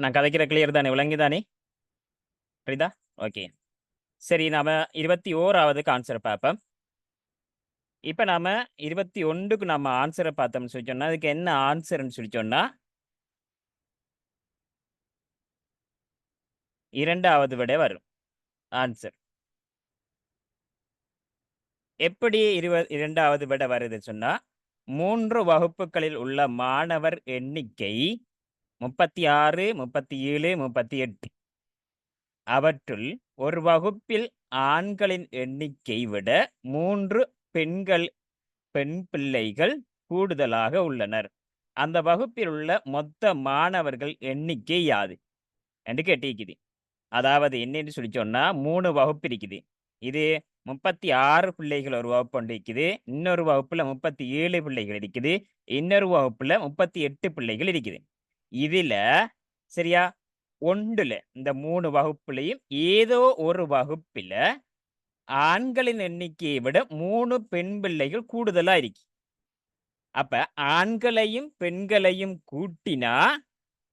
நான் கதைக்கிற கிளியர் தானே, விளங்குதானே? புரியுதா? ஓகே. சரி, நாம 21வது ஆன்சர் பார்ப்போம். இப்ப நாம 21க்கு நாம ஆன்சர பார்த்தோம்னு சொல்லி சொன்னா, அதுக்கு என்ன ஆன்சர்ன்னு சொல்லி சொன்னா, 2வது விடை வரும் ஆன்சர். எப்படி 2வது விடை வருதுன்னு சொன்னா, 3 வகுப்புகளில் உள்ள மாணவர் எண்ணிக்கை 36, 37, 38. அவற்றுள் ஒரு வகுப்பில் ஆண்களின் எண்ணிக்கை விட 3 பெண் பிள்ளைகள் கூடுதலாக உள்ளனர். அந்த வகுப்பில் உள்ள மொத்த மாணவர்கள் எண்ணிக்கை யாது? என்று கேட்டிருக்குது. அதாவது என்னன்னு சொல்லி சொன்னா 3 வகுப்பு இருக்குது. இது 36 பிள்ளைகள் ஒரு வகுப்பு ஒன்று இருக்குது. இன்னொரு வகுப்புல 37 பிள்ளைகள் இருக்குது. இன்னொரு வகுப்புல 38 பிள்ளைகள் இருக்குது. இதுல சரியா, ஒன்றுல இந்த 3 வகுப்புலயும் ஏதோ ஒரு வகுப்பில ஆண்களின் எண்ணிக்கையை விட 3 பெண் பிள்ளைகள் கூடுதலா இருக்கு. அப்ப ஆண்களையும் பெண்களையும் கூட்டினா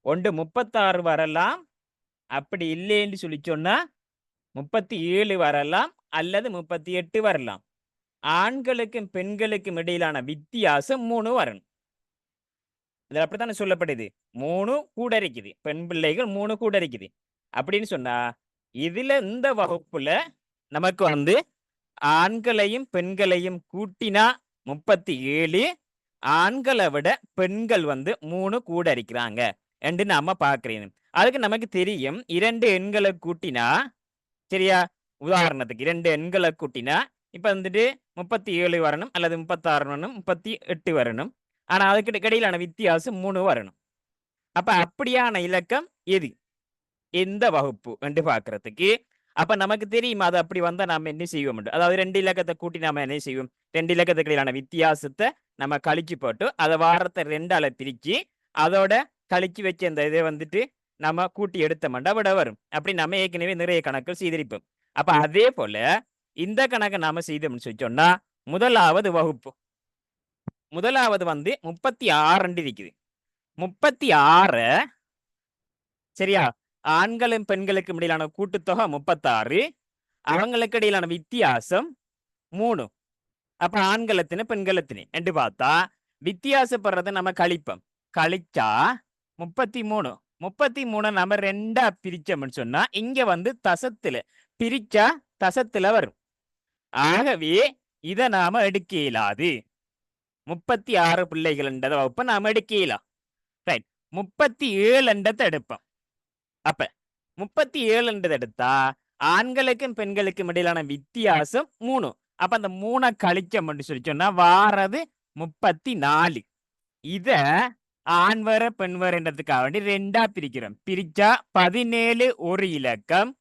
ஒன்று 36 வரலாம், அப்படி இல்லைன்னு சொல்லி சொன்னா 37 வரலாம் அல்லது 38 வரலாம். ஆண்களுக்கும் பெண்களுக்கும் இடையிலான வித்தியாசம் 3 வரணும். இது அப்படித்தானே சொல்லப்படுது. 3 கூட இருக்குது. பெண் பிள்ளைகள் 3 கூட இருக்குது. அப்படின்னு சொன்னா, இதுல இந்த வகுப்புல நமக்கு ஆண்களையும் பெண்களையும் கூட்டினா 37, ஆண்களை விட பெண்கள் 3 கூட இருக்கிறாங்க என்று நாம பார்க்கிறேன். அதுக்கு நமக்கு தெரியும் 2 எண்களை கூட்டினா, சரியா, உதாரணத்துக்கு 2 எண்களை கூட்டினா இப்ப 37 வரணும் அல்லது 36 வரணும், 38 வரணும். ஆனா அதுக்கு இடையிலான வித்தியாசம் 3 வரணும். அப்ப அப்படியான இலக்கம் எது, எந்த வகுப்பு என்று பார்க்கிறதுக்கு அப்ப நமக்கு தெரியும் அது அப்படி வந்தா நாம என்ன செய்வோம். அதாவது 2 இலக்கத்தை கூட்டி நாம என்ன செய்வோம், 2 இலக்கத்துக்கு இடையிலான வித்தியாசத்தை நம்ம கழிச்சு போட்டு அதை வாரத்தை 2ஆல பிரிச்சு அதோட கழிச்சு வச்ச இந்த இதை நம்ம கூட்டி எடுத்தோம்னா விட வரும். அப்படி நம்ம ஏற்கனவே நிறைய கணக்குகள் செய்திருப்போம். அப்ப அதே போல இந்த கணக்கை நாம செய்தோம்னு சொல்லி சொன்னா, முதலாவது வகுப்பு முதலாவது 36 இருக்குது. 36 சரியா, ஆண்களும் பெண்களுக்கும் இடையிலான கூட்டுத்தொகை 36, அவங்களுக்கு இடையிலான வித்தியாசம் 3. அப்ப ஆண்கள் எத்தனை பெண்கள் எத்தனை என்று பார்த்தா வித்தியாசப்படுறதை நம்ம கழிப்போம். கழிச்சா 33. 33 நம்ம 2ஆ பிரிச்சோம்னு சொன்னா இங்க தசத்துல பிரிச்சா தசத்துல வரும். ஆகவே இதை நாம எடுக்க இயலாது. 36 பிள்ளைகள் என்றதை வகுப்பை நாம எடுக்க இயலாம். ரைட், 37 என்றதை எடுப்போம். அப்ப 37 என்றதை எடுத்தா ஆண்களுக்கும் பெண்களுக்கும் இடையிலான வித்தியாசம் 3. அப்ப அந்த 3 கழிச்சம் சொல்லி சொன்னா வாரது 34. இத ஆண் வர பெண் வரன்றதுக்காக வேண்டி 2ஆ பிரிக்கிறோம். பிரிச்சா 17 ஒரு இலக்கம்.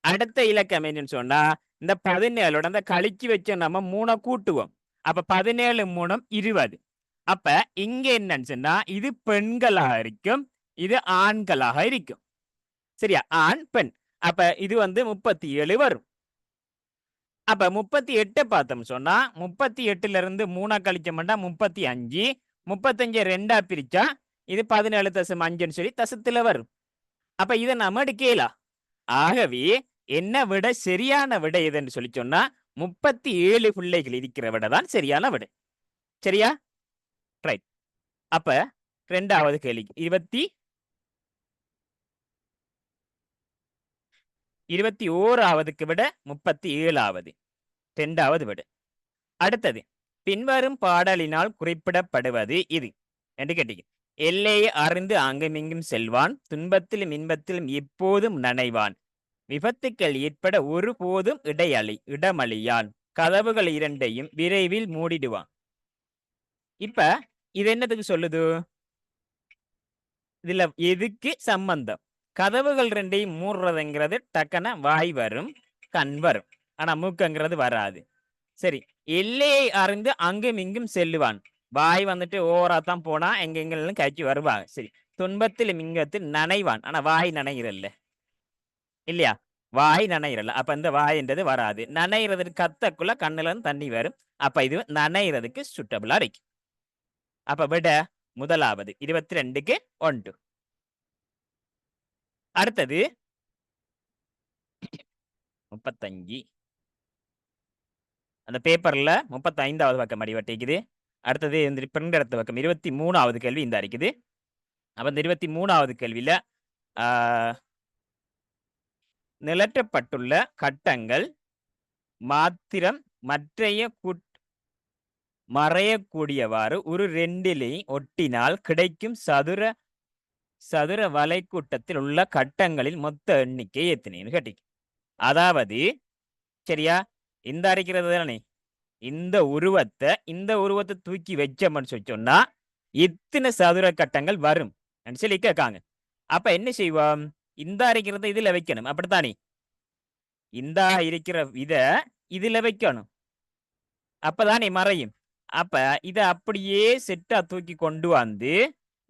அடுத்த இலக்கம் என்னன்னு சொன்னா இந்த 17ஓட அந்த கழிச்சு வச்ச நம்ம 3 கூட்டுவோம். அப்ப 17 3 20. அப்ப இங்க என்னன்னு சொன்னா இது பெண்களாக இருக்கும், இது ஆண்களாக இருக்கும். சரியா, ஆண் பெண். அப்ப இது 37 வரும். அப்ப 38 பார்த்தோம் சொன்னா 38ல இருந்து 3 கழிச்சோம்னா 35. 35 2ஆ பிரிச்சா இது 17.5 சொல்லி தசத்துல வரும். அப்ப இதை நாம எடுக்கலாம். ஆகவே என்ன விட சரியான விடை எதுன்னு சொல்லி சொன்னா 37 பிள்ளைகள் இருக்கிற விட தான் சரியான விடை. சரியா, ரைட். அப்ப 2வது கேள்வி 21க்கு விட 37வது 2வது விடை. அடுத்தது பின்வரும் பாடலினால் குறிப்பிடப்படுவது இது என்று கேட்டீங்க. எல்லையை அறிந்து அங்குமிங்கும் செல்வான், துன்பத்திலும் இன்பத்திலும் எப்போதும் நனைவான், விபத்துக்கள் ஏற்பட ஒருபோதும் இடமளியான், கதவுகள் 2ஐயும் விரைவில் மூடிடுவான். இப்ப இது என்னதுக்கு சொல்லுது, இதுல எதுக்கு சம்பந்தம்? கதவுகள் 2ஐயும் மூடுறதுங்கிறது டக்குன வாய் வரும், கண் வரும், ஆனா மூக்குங்கிறது வராது. சரி, எல்லையை அறிந்து அங்கும் இங்கும் செல்லுவான், வாய் ஓவராத்தான் போனா எங்கெங்கெல்லாம் கழிச்சு வருவாங்க. சரி, துன்பத்தில் மிங்கத்தில் நனைவான், ஆனா வாய் நனைகிறல்ல இல்லையா, வாய் நனைகிறல்ல. அப்ப இந்த வாய்ன்றது வராது. நனைகிறதுக்கு கத்தக்குள்ள கண்ணுல இருந்து தண்ணி வரும். அப்ப இது நனைகிறதுக்கு சுட்டபிளா இருக்கு. அப்ப விட முதலாவது 22க்கு 1. அடுத்தது 35. அந்த பேப்பர்ல 35வது பக்கம் அடிவட்டிக்குது. அடுத்தது இந்த பிரிண்ட் எடுத்த பக்கம் 23வது கேள்வி இந்த இருக்குது. அப்ப இந்த 23வது கேள்வியில ஆ, நிழற்றப்பட்டுள்ள கட்டங்கள் மாத்திரம் மற்றைய மறையக்கூடியவாறு ஒரு 2லையும் ஒட்டினால் கிடைக்கும் சதுர சதுர வலைக்கூட்டத்தில் உள்ள கட்டங்களின் மொத்த எண்ணிக்கை எத்தனைன்னு கேட்டீங்க. அதாவது சரியா, இந்த அரைக்கிறது தானே இந்த உருவத்தை தூக்கி வச்சோம்னு சொன்னா இத்தனை சதுர கட்டங்கள் வரும் சொல்லி கேட்காங்க. அப்ப என்ன செய்வோம், இந்த அரைக்கிறத இதுல வைக்கணும். அப்படித்தானே, இந்த இருக்கிற இத இதுல வைக்கணும். அப்பதானே மறையும். அப்ப இத அப்படியே செட்டா தூக்கி கொண்டு வந்து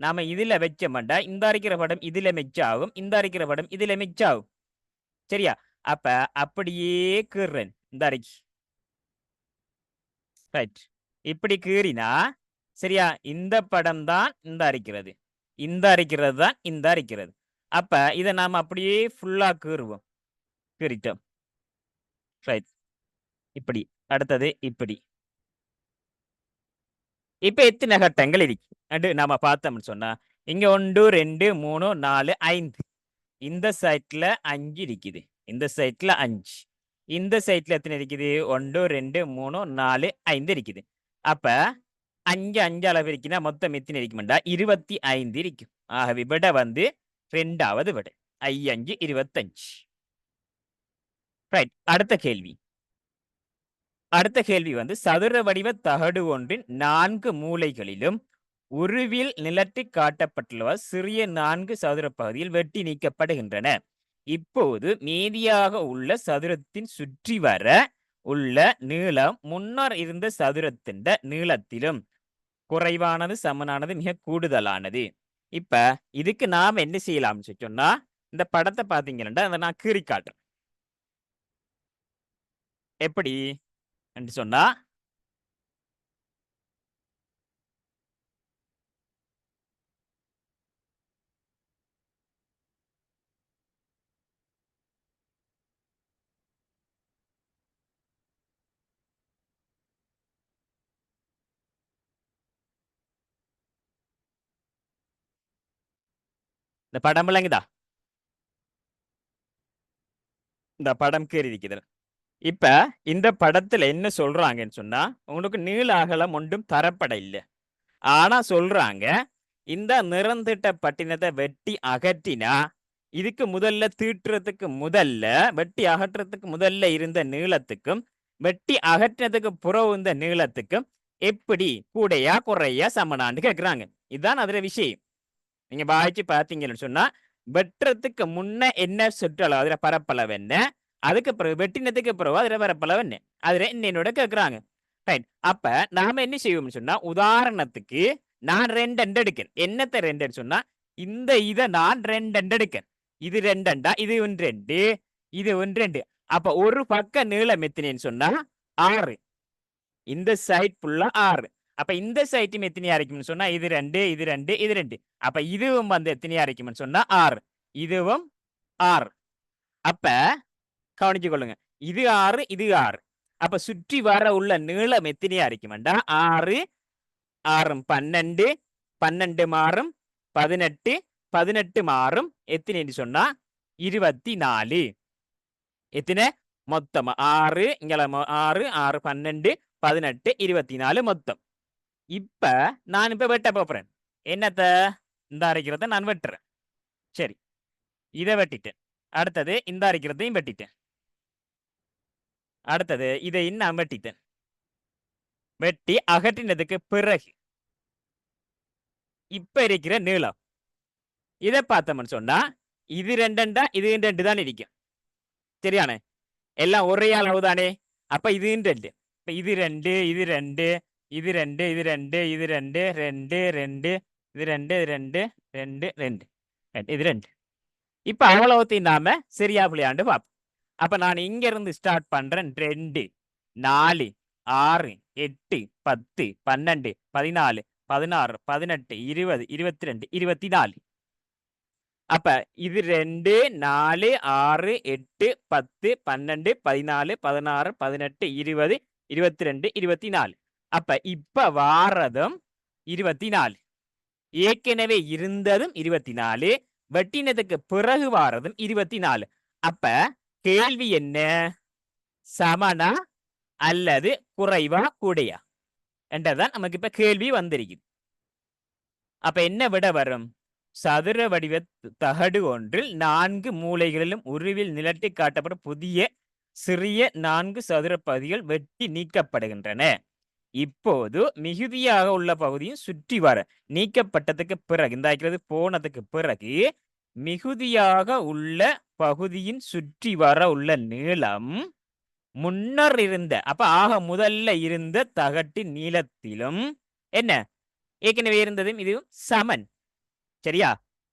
நாம இதுல வச்சோம்டா இந்த அரைக்கிற படம் இதுல மெச்சாகும், இந்த அரைக்கிற படம் இதுல மெச்சாகும். சரியா, அப்ப அப்படியே கீறேன் இந்த அரைக்கு. ரைட், இப்படி கீறினா சரியா, இந்த படம் தான் இந்த அரைக்கிறது, இந்த அரைக்கிறது தான் இந்த அரைக்கிறது. அப்ப இதை நாம அப்படியே ஃபுல்லா கீறுவோம். கீறிட்டோம். ரைட், இப்படி. அடுத்தது இப்படி. இப்ப எத்தனை கட்டங்கள் இருக்கு அது நாம பார்த்தோம்னு சொன்னா, இங்க 1 2 3 4 5. இந்த சைட்ல 5 இருக்குது, இந்த சைட்ல 5, இந்த சைட்ல எத்தனை இருக்குது, 1 2 3 4 5 இருக்குது. அப்ப 5 5 அளவு இருக்குன்னா மொத்தம் எத்தனை இருக்குமெண்டா 25 இருக்கும். ஆகவே விட வந்து 2வது விட 5 25. ரைட், அடுத்த கேள்வி வந்து சதுர வடிவ தகடு ஒன்றின் 4 மூலைகளிலும் உருவில் நிலற்றி காட்டப்பட்டுள்ள சிறிய 4 சதுர பகுதியில் வெட்டி நீக்கப்படுகின்றன. இப்போது மீதியாக உள்ள சதுரத்தின் சுற்றி வர உள்ள நீளம் முன்னர் இருந்த சதுரத்தின் நீளத்திலும் குறைவானது, சமனானது, மிக கூடுதலானது. இப்ப இதுக்கு நாம என்ன செய்யலாம்னு சொன்னா, இந்த படத்தை பாத்தீங்கன்னா அதை நான் கீறி காட்டுறேன். எப்படி என்று சொன்னா, இந்த படம் விளங்குதா? இந்த படம் கீறி இருக்குது. இப்ப இந்த படத்துல என்ன சொல்றாங்கன்னு சொன்னா, உங்களுக்கு நீள அகலம் ஒன்றும் தரப்பட இல்லை. ஆனா சொல்றாங்க, இந்த நிறந்திட்ட பட்டினத்தை வெட்டி அகற்றினா இதுக்கு முதல்ல தீட்டுறதுக்கு முதல்ல வெட்டி அகற்றத்துக்கு முதல்ல இருந்த நீளத்துக்கும் வெட்டி அகற்றினதுக்கு புறவு இந்த நீளத்துக்கும் எப்படி கூடையா குறையா சமனான்னு கேட்கிறாங்க. இதுதான் அதுல விஷயம். நீங்க வாய்ச்சி பார்த்தீங்கன்னு சொன்னா, வெட்டுறதுக்கு முன்ன என்ன சுற்றளவு, அதுல பரப்பளவு என்ன, அதுக்கு பிறகு வெட்டினதுக்கு பிறகு அதுல பரப்பளவு என்ன, அதுல என்னோட கேட்கிறாங்க. ரைட், அப்ப நாம என்ன செய்வோம்னு சொன்னா, உதாரணத்துக்கு நான் 2 எடுக்கேன். என்னத்தை 2 சொன்னா, இந்த இதை நான் 2 எடுக்கேன். இது 2 இது 2, இது 2. அப்ப ஒரு பக்க நீளம் எத்தனைன்னு சொன்னா 6. இந்த சைட் ஃபுல்லா 6. அப்ப இந்த சைட்டும் எத்தனையா இருக்கும்னு சொன்னா இது 2 இது 2 இது 2. அப்ப இதுவும் வந்து எத்தனையா இருக்கும்னு சொன்னா 6, இதுவும் 6. அப்ப கவனிச்சு கொள்ளுங்க, இது 6 இது 6. அப்ப சுற்றி வர உள்ள நீளம் எத்தனையா இருக்குமெண்டா 6 6 12, 12 மாறும் 18, 18 மாறும் எத்தனைன்னு சொன்னா 24. எத்தனை மொத்தமா 6 இங்க 6 6 12 18 24 மொத்தம். இப்ப நான் இப்ப வெட்ட போறேன். என்னத்த, இந்த அரைக்கிறத நான் வெட்டுறேன். சரி, இதை வெட்டிட்டேன். அடுத்தது இந்த அரைக்கிறதையும் வெட்டிட்டேன். அடுத்தது இதை இன்னும் வெட்டிட்டேன். வெட்டி அகற்றினதுக்கு பிறகு இப்ப இருக்கிற நீளம் இதை பார்த்தோம்னு சொன்னா இது 2 இது 2 தான் இருக்கும். சரியானே, எல்லாம் ஒரே அளவு தானே. அப்ப இது 2, இப்ப இது 2 இது 2 இது 2 இது 2 இது 2 2 2 இது 2 2 2 2 இது 2. இப்ப அவ்வளவுத்தையும் நாம சரியா விளையாண்டு பார்ப்போம். அப்ப நான் இங்க இருந்து ஸ்டார்ட் பண்றேன். 2 4 6 8 10 12 14 16 18 20 22 24. அப்ப இது 2, 4, 6, 8, 10, 12, 14, 16, 18, 20, 22, 24. அப்ப இப்ப வாரதும் 24. ஏற்கனவே இருந்ததும் 24. வெட்டினதுக்கு பிறகு வாரதும் 24. அப்ப கேள்வி என்ன? சமனா அல்லது குறைவா கூடையா என்றதான் நமக்கு இப்ப கேள்வி வந்திருக்குது. அப்ப என்ன விட வரும்? சதுர வடிவ தகடு ஒன்றில் 4 மூலைகளிலும் உருவில் நிலட்டி காட்டப்படும் புதிய சிறிய 4 சதுர பகுதிகள் வெட்டி நீக்கப்படுகின்றன. இப்போது மிகுதியாக உள்ள பகுதியும் சுற்றி வர நீக்கப்பட்டதுக்கு பிறகு இந்த போனதுக்கு பிறகு மிகுதியாக உள்ள பகுதியின் சுற்றி வர உள்ள நீளம் முன்னர் இருந்த ஆக முதல்ல இருந்த தகட்டின் நீளத்திலும் என்ன ஏற்கனவே இருந்ததும் இதுவும் சமன். சரியா?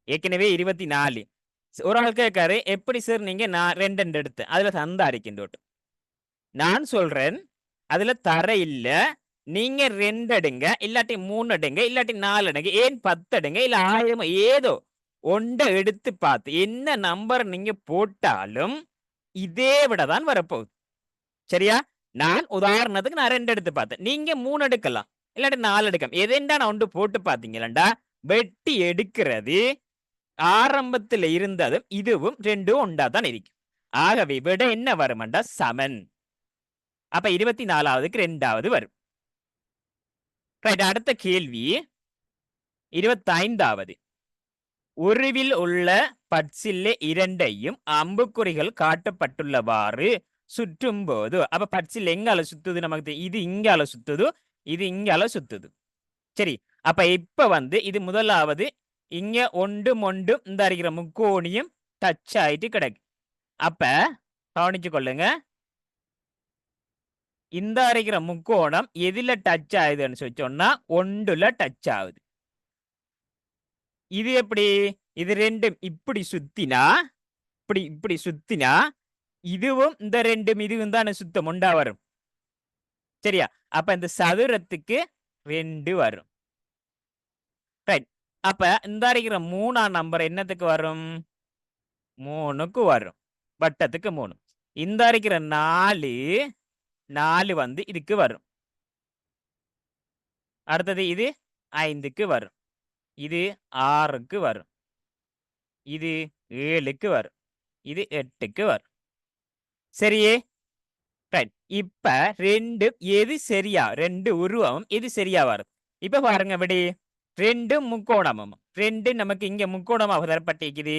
ஏற்கனவே 24. ஒரு ஆள் கேட்காரு, எப்படி சார் நீங்க நான் 2 எடுத்து அதுல சந்தா இருக்கின்றோட்டு. நான் சொல்றேன், அதுல தர இல்ல. நீங்க 2 எடுங்க, இல்லாட்டி 3 எடுங்க, இல்லாட்டி 4 எடுங்க, ஏன் 10 எடுங்க, இல்ல 1000 ஏதோ ஒண்ட எடுத்து பார்த்து என்ன நம்பர் நீங்க போட்டாலும் இதே விட தான் வரப்போகுது. சரியா? நான் உதாரணத்துக்கு நான் 2 எடுத்து பார்த்தேன். நீங்க 3 எடுக்கலாம், இல்லாட்டி 4 எடுக்கலாம். எதெண்டா நான் ஒன்று போட்டு பார்த்தீங்களா? வெட்டி எடுக்கிறது ஆரம்பத்தில் இருந்ததும் இதுவும் 2 ஒன்றா தான் இருக்கும். ஆகவே விட என்ன வரும்டா சமன். அப்ப 24வதுக்கு 2வது வரும். ரைட். அடுத்த கேள்வி 25வது. உருவில் உள்ள பட்சில்லை இரண்டையும் அம்புக்குறிகள் காட்டப்பட்டுள்ளவாறு சுற்றும் போது அப்ப பட்சில் எங்கால சுத்துது நமக்கு இது இங்கால சுத்துது, இது இங்கால சுத்துது. சரி. அப்ப இப்ப இது முதலாவது இங்க ஒன்றும் ஒன்றும் இந்த இருக்கிற முக்கோணியும் டச் ஆயிட்டு கிடக்கு. அப்ப கவனிச்சு கொள்ளுங்க, இந்த இருக்கிற முக்கோணம் எதுல டச் ஆகுதுன்னு சொல்லி சொன்னா ஒன்றுல டச் ஆகுது. இது எப்படி? இது ரெண்டும் இப்படி சுத்தினா இப்படி சுத்தினா இதுவும் இந்த ரெண்டும் இதுவும் தானே சுத்தம் உண்டா வரும். சரியா? அப்ப இந்த சதுரத்துக்கு 2 வரும். ரைட். அப்ப இந்த இருக்கிற 3ஆம் நம்பர் என்னத்துக்கு வரும்? 3க்கு வரும். வட்டத்துக்கு 3. இந்த இருக்கிற 4 இதுக்கு வரும். அடுத்தது இது 5க்கு வரும். இது 6க்கு வரும். இது 7க்கு வரும். இது 8க்கு வரும். சரியே? ரைட். இப்ப 2 எது சரியா? 2 உருவம் எது சரியா வரும்? இப்ப பாருங்க விடி 2 முக்கோணமும் 2 நமக்கு இங்க முக்கோணமாக தரப்பட்டிருக்குது.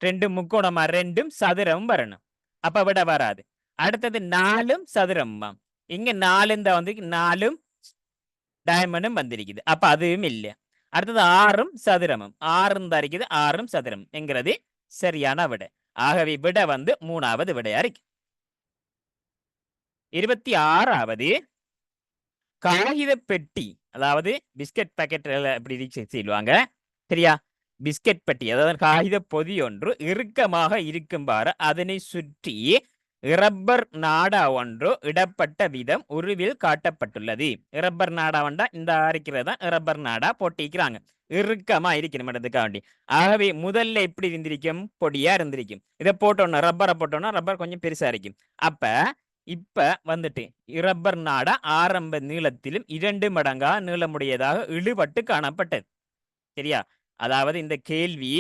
2 முக்கோணமா 2ம் சதுரம் வரணும். அப்ப விட வராது. அடுத்தது 4ம் சதுரம்மா. இங்க 4 இந்த 4ம் டயமண்டும் வந்திருக்குது. அப்ப அதுவும் இல்ல. அடுத்தது 6ம் சதுரமும் 6 தான் இருக்குது. 6ம் சதுரம் என்கிறது சரியான விட. ஆகவே விட 3வது விடையா இருக்கு. 26வது காகித பெட்டி, அதாவது பிஸ்கட் பாக்கெட் அப்படி சொல்லுவாங்க. சரியா? பிஸ்கட் பெட்டி, அதாவது காகித பொதி ஒன்று இறுக்கமாக இருக்கும்பாறு அதனை சுற்றி ரப்பர் நாடா ஒன்று இடப்பட்ட விதம் உருவில் காட்டப்பட்டுள்ளது. ரப்பர் நாடா வண்டா இந்த அரைக்கிறதா ரப்பர் நாடா போட்டிக்கிறாங்க. இறுக்கமா இருக்கணும் இடத்துக்காண்டி. ஆகவே முதல்ல எப்படி இருந்திருக்கும்? பொடியா இருந்திருக்கும். இதை போட்டோன்னா ரப்பரை போட்டோம்னா ரப்பர் கொஞ்சம் பெருசா இருக்கும். அப்ப இப்ப ரப்பர் நாடா ஆரம்ப நீளத்திலும் 2 மடங்கா நீளமுடையதாக இழுபட்டு காணப்பட்டது. சரியா? அதாவது இந்த கேள்வி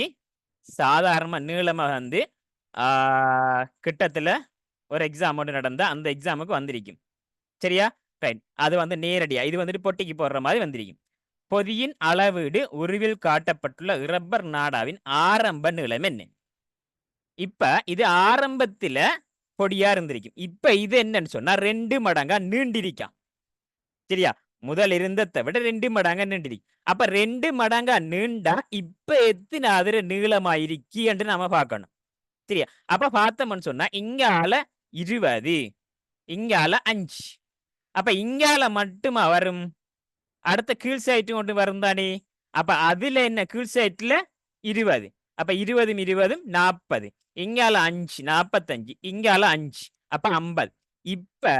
சாதாரண நீளமாக கிட்டத்துல ஒரு எக்ஸாம் ஒன்று நடந்தா அந்த எக்ஸாமுக்கு வந்திருக்கும். சரியா? ரைட். அது நேரடியா இது பொட்டிக்கு போடுற மாதிரி வந்திருக்கும். பொதியின் அளவீடு உருவில் காட்டப்பட்டுள்ள ரப்பர் நாடாவின் ஆரம்ப நீளம் என்ன? இப்ப இது ஆரம்பத்துல பொடியா இருந்திருக்கும். இப்ப இது என்னன்னு சொன்னா 2 மடங்கா நீண்டிருக்காம். சரியா? முதல் இருந்ததை விட 2 மடங்கா நீண்டிருக்கு. அப்ப 2 மடங்கா நீண்டா இப்ப எத்தனை அதிர நீளமாயிருக்கு என்று நாம பார்க்கணும். சரியா? அப்ப பார்த்தோம்னு சொன்னா இங்கால 20, இங்கால 5. அப்ப இங்கால மட்டுமா வரும்? அடுத்த கீழ் சைட்டு கொண்டு வரும் தானே. அப்ப அதுல என்ன கீழ் சைட்ல 20. அப்ப 20ம் 20ம் 40. இங்கால 5 45, இங்கால 5 அப்ப 50. இப்ப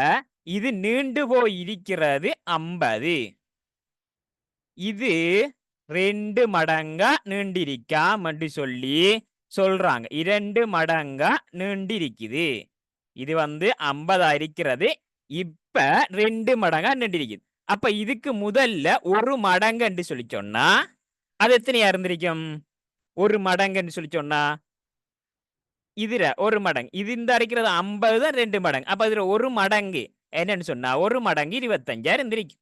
இது நீண்டு போய் இருக்கிறது 50. இது 2 மடங்கா நீண்டிருக்காம் என்று சொல்லி சொல்றாங்க. 2 மடங்கா நீண்டிருக்குது. இது 50 இருக்கிறது. இப்ப 2 மடங்கா நீண்டிருக்குது. அப்ப இதுக்கு முதல்ல 1 மடங்கு என்று சொல்லி சொன்னா அது எத்தனையா இருந்திருக்கும்? 1 மடங்குன்னு சொல்லி சொன்னா இதுல 1 மடங்கு. இது இந்த அரைக்கிறது 50 தான் 2 மடங்கு. அப்ப இதுல 1 மடங்கு என்னன்னு சொன்னா 1 மடங்கு 25 இருந்திருக்கும்.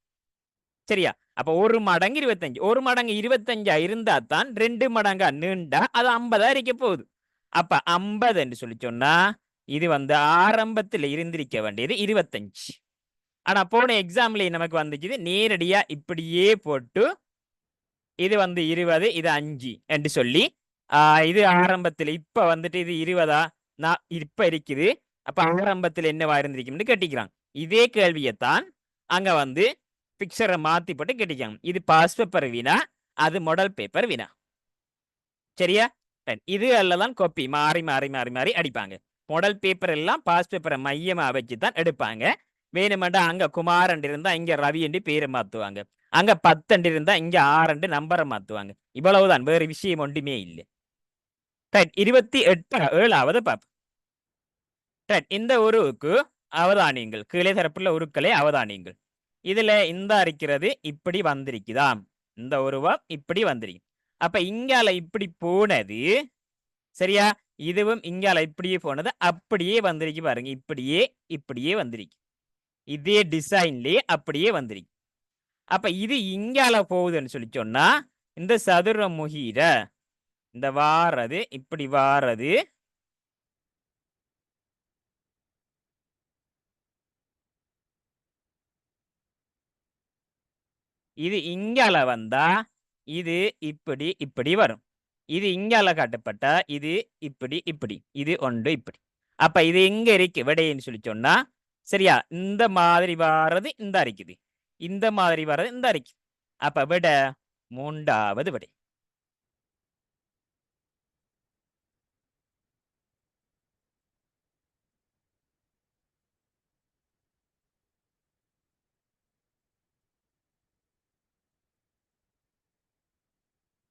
சரியா? அப்ப 1 மடங்கு 25. 1 மடங்கு 25 இருந்தா தான் 2 மடங்கா நீண்டா அது 50 இருக்க போகுது. அப்ப 50 என்று சொல்லி சொன்னா இது ஆரம்பத்துல இருந்திருக்க வேண்டியது 25. ஆனா போன எக்ஸாம்ல நமக்கு வந்துச்சு நேரடியா இப்படியே போட்டு இது 20 இது 5 என்று சொல்லி இது ஆரம்பத்துல இப்ப இது 20 இப்ப இருக்குது. அப்ப ஆரம்பத்துல என்னவா இருந்திருக்கும்னு கேட்டிக்கிறாங்க. இதே கேள்வியைத்தான் அங்க பிக்சரை மாத்தி போட்டு கேட்டிருக்காங்க. இது பாஸ் பேப்பர் வினா, அது மாடல் பேப்பர் வினா. சரியா? இது அல்லதான் காப்பி மாறி மாறி மாறி மாறி அடிப்பாங்க. மாடல் பேப்பர் எல்லாம் பாஸ் பேப்பரை மையமா வச்சு தான் எடுப்பாங்க. வேணுமெண்டா அங்க குமார் இருந்தா இங்க ரவி என்று பேரை மாத்துவாங்க. அங்க 10 இருந்தா இங்க 6 நம்பரை மாத்துவாங்க. இவ்வளவுதான், வேற விஷயம் ஒன்றுமே இல்லை. 28 7வது பாப். இந்த உருவுக்கு அவதானியங்கள், கீழே தரப்புள்ள உருக்களை அவதானியங்கள். இதுல இந்த இருக்கிறது இப்படி வந்திருக்குதாம். இந்த உருவம் இப்படி வந்திருக்கு. அப்ப இங்கால இப்படி போனது சரியா, இதுவும் இங்கால இப்படியே போனது அப்படியே வந்திருக்கு பாருங்க. இப்படியே இப்படியே வந்திருக்கு. இதே டிசைன்லயே அப்படியே வந்திருக்கு. அப்ப இது இங்கால போகுதுன்னு சொல்லி சொன்னா இந்த சதுரமுகிர இந்த வாரது இப்படி வாரது இது இங்கால வந்தா இது இப்படி இப்படி வரும். இது இங்கால காட்டப்பட்டா இது இப்படி இப்படி, இது ஒன்று இப்படி. அப்ப இது எங்க இருக்கு விடைன்னு சொல்லி சொன்னா சரியா, இந்த மாதிரி வாரது இந்த இருக்குது, இந்த மாதிரி வர்றது இந்த இருக்கு. அப்ப விட 3வது விடை.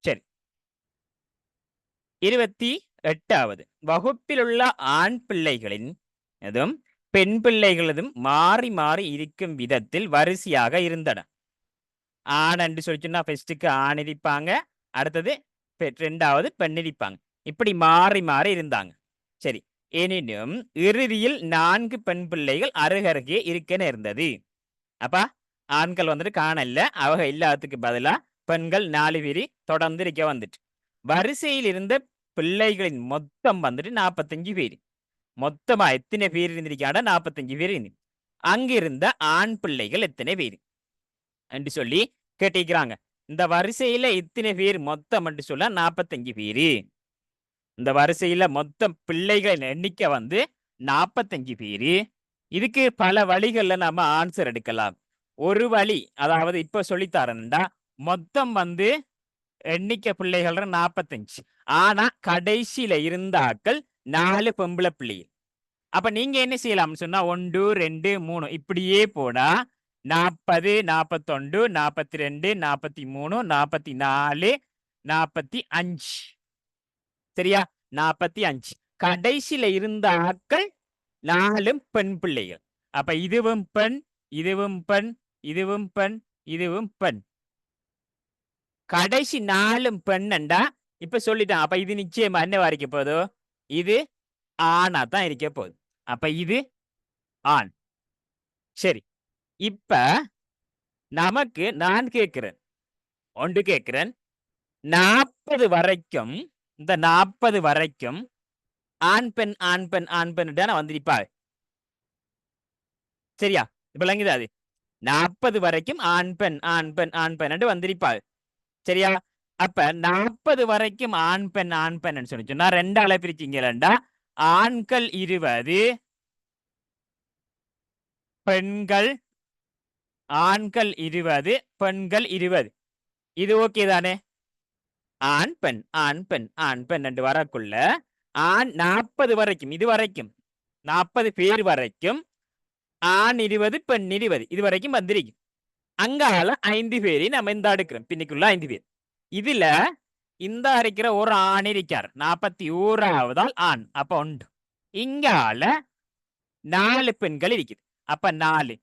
சரி, 28வது வகுப்பிலுள்ள ஆண் பிள்ளைகளின் அதுவும் பெண் பிள்ளைகளதும் மாறி மாறி இருக்கும் விதத்தில் வரிசையாக இருந்தன. ஆண் என்று சொல்லி சொன்னா ஃபர்ஸ்ட்டுக்கு ஆண் இருப்பாங்க, அடுத்தது 2வது பெண் இருப்பாங்க. இப்படி மாறி மாறி இருந்தாங்க. சரி, எனினும் இறுதியில் 4 பெண் பிள்ளைகள் அருகருகே இருக்க நேர்ந்தது. அப்ப ஆண்கள் காணல, அவங்க எல்லாத்துக்கு பதிலா பெண்கள் 4 பேரி தொடர்ந்து இருக்க வந்துட்டு. வரிசையில் இருந்த பிள்ளைகளின் மொத்தம் 45 பேர். மொத்தமா எத்தனை பேர் இருந்திருக்காங்க? 45 பேர் இருந்து. அங்கிருந்த ஆண் பிள்ளைகள் எத்தனை பேர் என்று சொல்லி கேட்டிருக்கிறாங்க. இந்த வரிசையில இத்தனை பேர் மொத்தம் என்று சொல்ல 45 பேரு. இந்த வரிசையில மொத்தம் பிள்ளைகளின் எண்ணிக்கை 45 பேரு. இதுக்கு பல வழிகள்ல நாம ஆன்சர் எடுக்கலாம். ஒரு வழி, அதாவது இப்ப சொல்லித்தாரேன்டா, மொத்தம் எண்ணிக்கை பிள்ளைகள் 45. ஆனா கடைசியில இருந்த ஆட்கள் 4 பொம்பளை பிள்ளைகள். அப்ப நீங்க என்ன செய்யலாம்னு சொன்னா 1 2 3 இப்படியே போனா 40 41 42 43 44 45. சரியா, 45. கடைசியில இருந்த ஆட்கள் 4 பெண் பிள்ளைகள். அப்ப இதுவும் பெண், இதுவும் பெண், இதுவும் பெண், இதுவும் பெண். கடைசி 4 பெண்ணண்டா இப்ப சொல்லிட்டான். அப்ப இது நிச்சயமா என்னவா இருக்க போதோ, இது ஆணா தான் இருக்க போகுது. அப்ப இது ஆண். சரி, இப்ப நமக்கு நான் கேட்கிறேன், ஒன்று கேட்கிறேன், 40 வரைக்கும், இந்த 40 வரைக்கும் ஆண் பெண் ஆண் பெண் ஆண் பெண் தானே வந்திருப்பாள். சரியா, இப்ப விளங்குது அது. 40 வரைக்கும் ஆண் பெண் ஆண் பெண் ஆண் பெண் என்று வந்திருப்பாள். சரியா, அப்ப 40 வரைக்கும் ஆண் பெண் ஆண் பெண் சொல்லி சொன்னா 2ஆல பிரிச்சிங்களா, ஆண்கள் 20, பெண்கள் ஆண்கள் 20, பெண்கள் 20. இது ஓகே தானே? ஆண் பெண் ஆண் பெண் ஆண் பெண் என்று வரக்குள்ள ஆண் 40 வரைக்கும், இது வரைக்கும் 40 பேர் வரைக்கும் ஆண் 20 பெண் 20 இது வரைக்கும் வந்திருக்கு. அங்கால 5 பேரை நம்ம இந்த அடுக்கிறோம், பின்னிக்குள்ள 5 பேர். இதுல இந்த இருக்கிற ஒரு ஆண் இருக்கார் 41வது ஆண் அப்ப உண்டு இங்கால 4 பெண்கள் இருக்குது அப்ப 4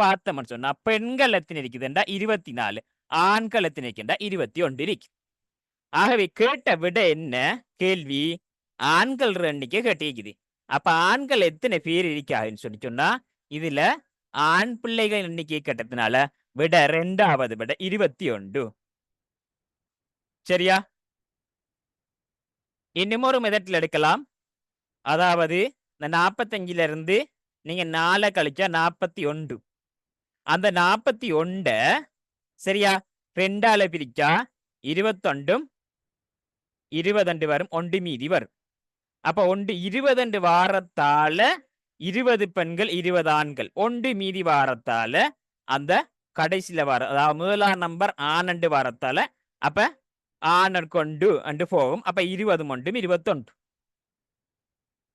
பார்த்தோம்னு சொன்னா பெண்கள் எத்தனை இருக்குதுண்டா 24 ஆண்கள் எத்தனை இருக்குண்டா 21 இருக்கு ஆகவே கேட்ட விட என்ன கேள்வி ஆண்கள் எண்ணிக்கை கேட்டிருக்குது அப்ப ஆண்கள் எத்தனை பேர் இருக்காதுன்னு சொன்னா இதுல ஆண் பிள்ளைகள் எண்ணிக்கை கேட்டதுனால விட 2வது விட 21 சரியா இன்னும் ஒரு மெதட்ல எடுக்கலாம் அதாவது இந்த 45ல இருந்து நீங்க 4 கழிச்சா 41 அந்த 41 சரியா 2ஆல பிரிச்சா 21 22 வரும் 1 மீதி வரும் அப்ப 22 வாரத்தால 20 பெண்கள் 20 ஆண்கள் 1 மீதி வாரத்தால அந்த கடைசியில வார அதாவது முதலாம் நம்பர் ஆனண்டு வாரத்தால அப்ப ஆனர் கொண்டு அண்டு போகும் அப்ப 20 ஒன்றும் 21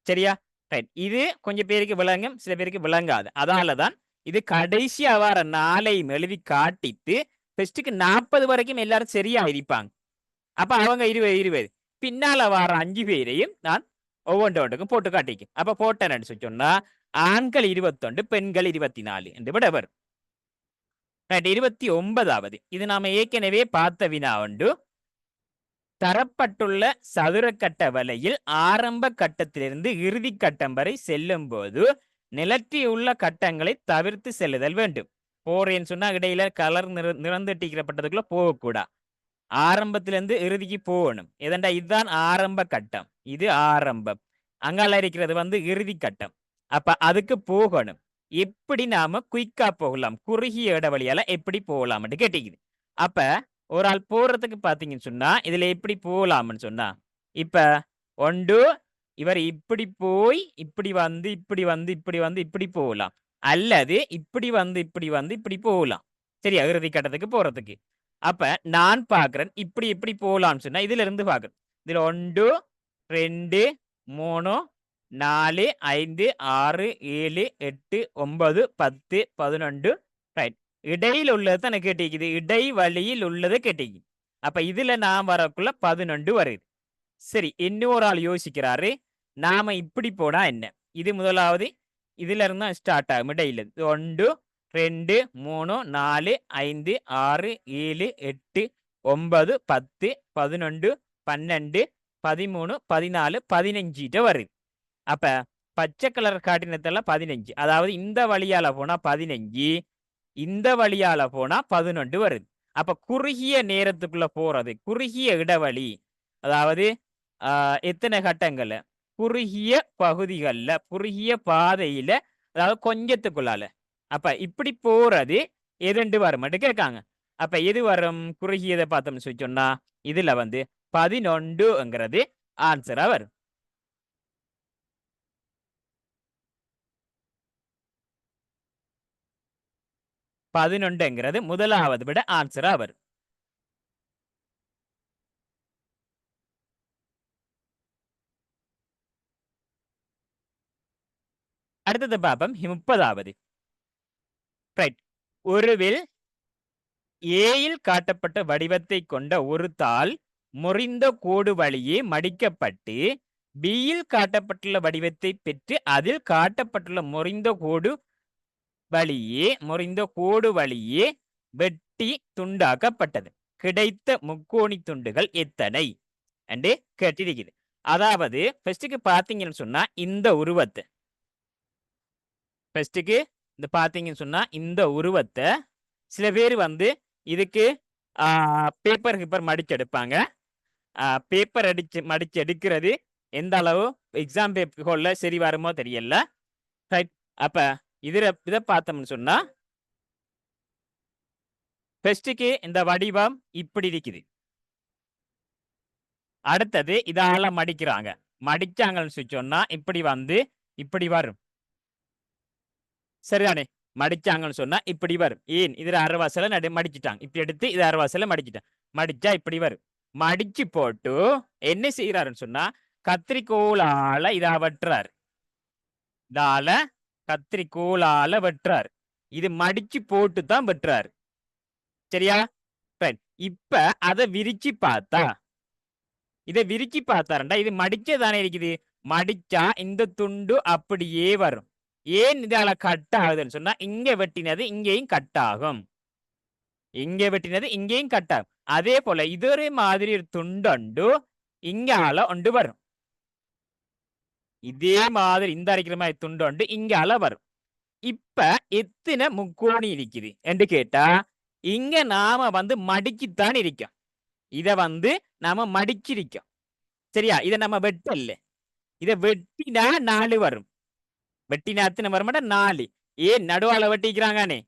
சரியா ரைட் இது கொஞ்சம் பேருக்கு விளங்கும் சில பேருக்கு விளங்காது அதனாலதான் இது கடைசியா வார நாளையும் எழுதி காட்டிட்டு ஃபெஸ்ட்டுக்கு 40 வரைக்கும் எல்லாரும் சரியா இருப்பாங்க அப்ப அவங்க 20 பின்னால வார 5 பேரையும் நான் ஒவ்வொன்றுக்கும் போட்டு காட்டிக்கும் அப்ப போட்டேன்னு சொன்னா ஆண்கள் 21 பெண்கள் 24 என்று விட வரும் ரைட் 29வது இது நாம ஏற்கனவே பார்த்த வினா உண்டு தரப்பட்டுள்ள சதுரக்கட்ட வலையில் ஆரம்ப கட்டத்திலிருந்து இறுதி கட்டம் வரை செல்லும் போது நிலற்றியுள்ள கட்டங்களை தவிர்த்து செல்லுதல் வேண்டும் போறேன்னு சொன்னா இடையில கலர் நிறந்துட்டிக்கப்பட்டதுக்குள்ள போகக்கூடாது ஆரம்பத்திலிருந்து இறுதிக்கு போகணும் எதண்டா இதுதான் ஆரம்ப கட்டம் இது ஆரம்பம் அங்கால இருக்கிறது வந்து இறுதி கட்டம் அப்ப அதுக்கு போகணும் எப்படி நாம குயிக்கா போகலாம் குறுகிய இடைவெளியால எப்படி போகலாம்னு கேட்டீங்க அப்ப ஒரு ஆள் போறதுக்கு பாத்தீங்கன்னு சொன்னா இதுல எப்படி போகலாம்னு சொன்னா இப்ப ஒன்று இவர் இப்படி போய் இப்படி வந்து இப்படி வந்து இப்படி வந்து இப்படி போகலாம் அல்லது இப்படி வந்து இப்படி வந்து இப்படி போகலாம் சரியா இறுதி கட்டத்துக்கு போறதுக்கு அப்ப நான் பாக்குறேன் இப்படி இப்படி போகலாம்னு சொன்னா இதுல இருந்து பாக்குறேன் இதுல 1 2 3 4 5 6 7 8 9 10 11 ரைட் இடையில் உள்ளது தானே கேட்டிக்குது இடைவெளியில் உள்ளது கேட்டிக்கு அப்ப இதுல நான் வரக்குள்ள 11 வருது சரி இன்னொரு ஆள் யோசிக்கிறாரு நாம இப்படி போனா என்ன இது முதலாவது இதுல இருந்தா ஸ்டார்ட் ஆகும் இடையில 1 2 3 4 5 6 7 8 9 10 11 12 13 14 15 வருது அப்ப பச்சை கலர் காட்டினத்துல 15 அதாவது இந்த வழியால போனா 15 இந்த வழியால போனா 11 வருது அப்ப குறுகிய நேரத்துக்குள்ள போறது குறுகிய இடைவெளி அதாவது எத்தனை கட்டங்கள்ல குறுகிய பகுதிகள்ல குறுகிய பாதையில அதாவது கொஞ்சத்துக்குள்ளால அப்ப இப்படி போறது எது வரும் கேட்காங்க அப்ப எது வரும் குறுகியதை பார்த்தோம்னு சொல்லி சொன்னா இதுல வந்து 11ங்கிறது ஆன்சரா வரும் பதினொன்றுங்கிறது முதலாவது விட ஆன்சரா வரும் அடுத்தது பாப்பம் 30வது ரைட் ஒருவில் ஏயில் காட்டப்பட்ட வடிவத்தை கொண்ட ஒரு தாள் முறிந்த கோடு வழியே மடிக்கப்பட்டு பியில் காட்டப்பட்டுள்ள வடிவத்தை பெற்று அதில் காட்டப்பட்டுள்ள முறிந்த கோடு வழியே வெட்டி துண்டாக்கப்பட்டது கிடைத்த முக்கோணி துண்டுகள் எத்தனை என்று கேட்டிருக்குது அதாவது ஃபர்ஸ்ட்டுக்கு பாத்தீங்கன்னு சொன்னா இந்த உருவத்தை ஃபர்ஸ்ட்டுக்கு இந்த பாத்தீங்கன்னு சொன்னா இந்த உருவத்தை சில பேர் வந்து இதுக்கு பேப்பர் மடிச்செடுப்பாங்க பேப்பர் மடிச்சு எடுக்கிறது எந்த அளவு எக்ஸாம் பேப்பர்ல சரி வருமோ தெரியல ரைட் அப்ப இதை பார்த்தோம்னு சொன்னா ஃபர்ஸ்ட்டுக்கு இந்த வடிவம் இப்படி இருக்குது அடுத்தது இதால மடிக்கிறாங்க மடிச்சாங்கன்னு சொன்னா இப்படி வந்து இப்படி வரும் சரிதானே மடிச்சாங்கன்னு சொன்னா இப்படி வரும் ஏன் இதுல அரைவாசல மடிச்சுட்டாங்க இப்படி எடுத்து இது அரைவாசல மடிச்சுட்டாங்க மடிச்சா இப்படி வரும் மடிச்சு போட்டு என்ன செய்யறாருன்னு சொன்னா கத்திரிக்கோளால இதா வெட்டுறாரு இதால கத்திரிக்கோளால வெட்டுறாரு இது மடிச்சு போட்டு தான் வெட்டுறாரு சரியா Right. இப்ப அதை விரிச்சு பார்த்தா இதை விரிச்சு பார்த்தாரண்டா இது மடிச்சதானே இருக்குது. மடிச்சா இந்த துண்டு அப்படியே வரும். ஏன் இதால கட் ஆகுதுன்னு சொன்னா இங்க வெட்டினது இங்கேயும் கட் ஆகும். இங்க வெட்டினது இங்கேயும் கட் ஆகும். அதே போல இதொரு மாதிரி ஒரு துண்டு இங்கால ஒன்று வரும். இதே மாதிரி இந்த அரைக்கிற மாதிரி துண்டு இங்கால வரும். இப்ப எத்தனை முக்கோணி இருக்குது என்று கேட்டா இங்க நாம மடிச்சுத்தான் இருக்கோம். இத நாம மடிச்சிருக்கோம். சரியா? இத நம்ம வெட்டல. இத வெட்டினா 4 வரும். வெட்டினா எத்தனை வரமாட்டா 4. ஏன் நடுவால வெட்டிக்கிறாங்கனே.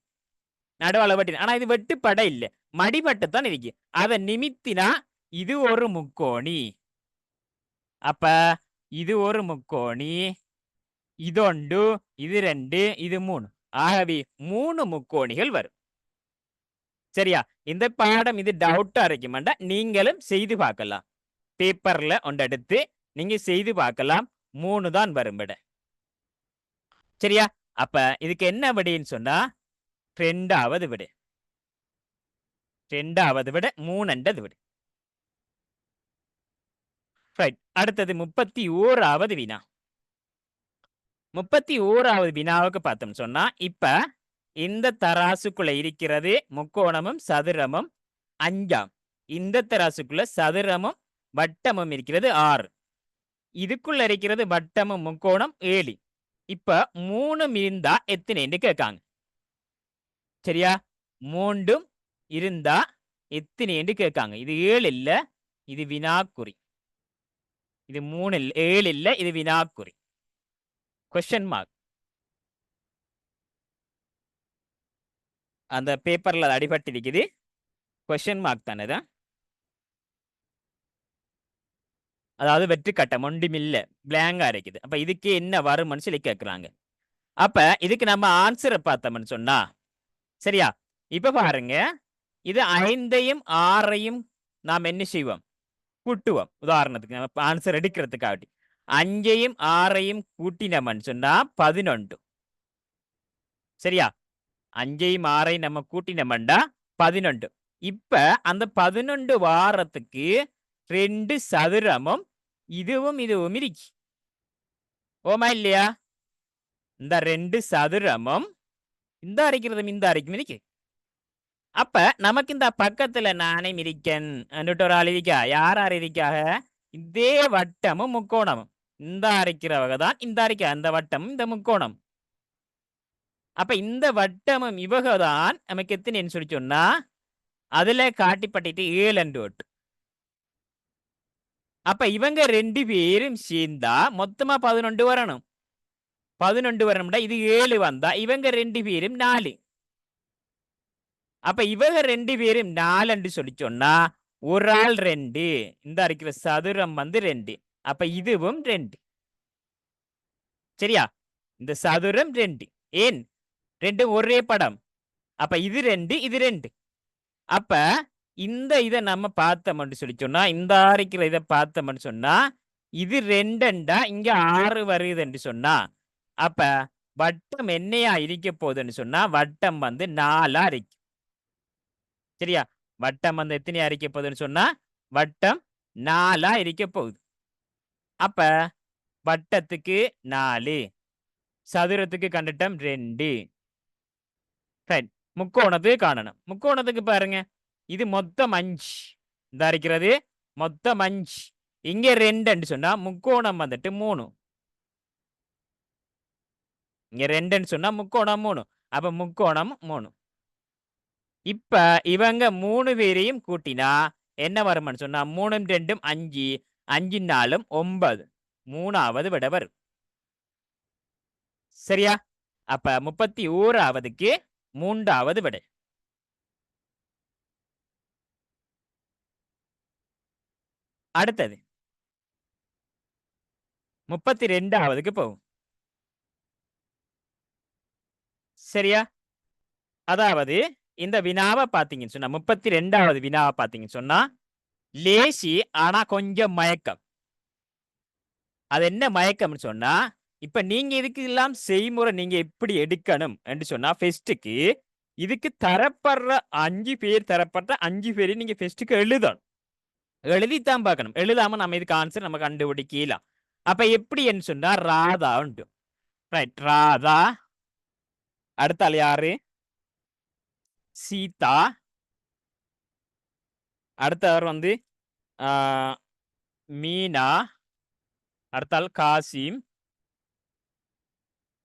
நடுவால வெட்டி. ஆனா இது வெட்டுப்பட இல்ல. மடிபட்டுத்தான் இருக்கு. அத நிமித்தினா இது ஒரு முக்கோணி. அப்ப இது ஒரு முக்கோணி. இது 1, இது 2, இது 3. ஆகவே 3 முக்கோணிகள் வரும். சரியா? இந்த பாடம் இது டவுட்டா இருக்குமாண்டா நீங்களும் செய்து பார்க்கலாம். பேப்பர்ல ஒன்று எடுத்து நீங்க செய்து பார்க்கலாம். 3 தான் வரும் விட. சரியா? அப்ப இதுக்கு என்ன விடைன்னு சொன்னா 2வது விடை. 2வது விடை 3வது விடை. ரைட். அடுத்தது 31வது வினா. 31வது வினாவுக்கு பார்த்தோம் சொன்னா இப்ப இந்த தராசுக்குள்ள இருக்கிறது முக்கோணமும் சதுரமும் 5ஆம். இந்த தராசுக்குள்ள சதுரமும் வட்டமும் இருக்கிறது 6. இதுக்குள்ள இருக்கிறது வட்டமும் முக்கோணம் 7. இப்ப 3 இருந்தா எத்தனைன்னு கேட்காங்க. சரியா? 3 இருந்தா எத்தனைன்னு கேட்காங்க. இது 7 இல்ல, இது வினாக்குறி. இது 3 இல்ல, 7 இல்ல, இது வினாக்குறி. Question mark. அந்த பேப்பர்ல அடிபட்டு இருக்குது. கொஸ்டின் மார்க் தானே தான். அதாவது வெற்றி கட்டம் ஒன்றுமில்ல, பிளாங்கா இருக்குது. அப்ப இதுக்கு என்ன வரும்னு சொல்லி கேட்கிறாங்க. அப்ப இதுக்கு நம்ம ஆன்சரை பார்த்தோம்னு சொன்னா சரியா? இப்ப பாருங்க, இது 5ஐயும் 6ஐயும் நாம் என்ன செய்வோம்? கூட்டுவோம். உதாரணத்துக்கு நம்ம ஆன்சர் எடுக்கிறதுக்காக 5ஐயும் 6ஐயும் கூட்டினோம்னு சொன்னா 11. சரியா? 5ஐயும் 6ஐயும் நம்ம கூட்டினோம்டா 11. இப்ப அந்த 11 வாரத்துக்கு 2 சதுரமும் இதுவும் இருக்கு. ஓமா இல்லையா? இந்த 2 சதுரமும் இந்த அரைக்கிறதும் இந்த அரைக்கும் இருக்கு. அப்ப நமக்கு இந்த பக்கத்துல நானே இருக்கேன் ஒரு ஆள் இருக்கா. யார் இருக்காக? இதே வட்டமும் முக்கோணமும். இந்த அரைக்கிறவங்க தான் இந்த அரைக்க அந்த வட்டமும் இந்த முக்கோணம். அப்ப இந்த வட்டமும் இவக தான் நமக்கு எத்தனைன்னு சொல்லி சொன்னா அதுல காட்டிப்பட்டிட்டு 7 ஓட்டு. அப்ப இவங்க 2 பேரும் சேர்ந்தா மொத்தமா 11 வரணும். 11 வரணும்டா. இது 7 வந்தா இவங்க 2 பேரும் 4. அப்ப இவங்க 2 பேரும் 4 சொல்லி சொன்னா ஒரு ஆள் 2. இந்த இருக்கிற சதுரம் 2. அப்ப இதுவும் 2. சரியா? இந்த சதுரம் 2. ஏன் 2 ஒரே படம். அப்ப இது 2, இது 2. அப்ப இந்த இதை நம்ம பார்த்தோம்னு சொல்லி சொன்னா இந்த இருக்கிற இதை பார்த்தோம்னு சொன்னா இது 2 இங்க 6 வருதுன்னு சொன்னா அப்ப வட்டம் என்னையா இருக்க போகுதுன்னு சொன்னா வட்டம் 4ஆ இருக்கு. சரியா? வட்டம் எத்தனையா இருக்க போகுதுன்னு சொன்னா வட்டம் 4ஆ இருக்க போகுது. அப்ப வட்டத்துக்கு 4, சதுரத்துக்கு கண்டுட்டம் 2. முக்கோணத்துக்கு காணணும். முக்கோணத்துக்கு பாருங்க, இது மொத்தம் 5. இந்த இருக்கிறது மொத்தம் 5. இங்க 2 சொன்னா முக்கோணம் 3. இங்க 2 சொன்னா முக்கோணம் 3. அப்ப முக்கோணம் 3. இப்ப இவங்க 3 பேரையும் கூட்டினா என்ன வரும்னு சொன்னா 3 2 5, 5 4 9. 3வது விட வரும். சரியா? அப்ப 31வதுக்கு 3வது விடை. அடுத்தது 32வதுக்கு போகும். சரியா? அதாவது இந்த வினாவை பார்த்தீங்கன்னு சொன்னா 32வது வினாவை பார்த்தீங்கன்னு சொன்னா லேசி ஆனா கொஞ்சம் மயக்கம். அது என்ன மயக்கம்னு சொன்னா இப்ப நீங்க இதுக்கு எல்லாம் செய்முறை நீங்க எப்படி எடுக்கணும் என்று சொன்னா ஃபர்ஸ்ட்க்கு இதுக்கு தரப்படுற 5 பேர் தரப்பட்ட 5 பேரையும் நீங்க ஃபர்ஸ்ட்டுக்கு எழுதணும். எழுதித்தான் பார்க்கணும். எழுதாம நம்ம இதுக்கு ஆன்சர் நம்ம கண்டுபிடிக்கலாம். அப்ப எப்படின்னு சொன்னா ராதா உண்டு. ரைட். ராதா. அடுத்த ஆள் யாரு? சீதா. அடுத்தவர் வந்து ஆ, மீனா. அடுத்த ஆள் காசிம்.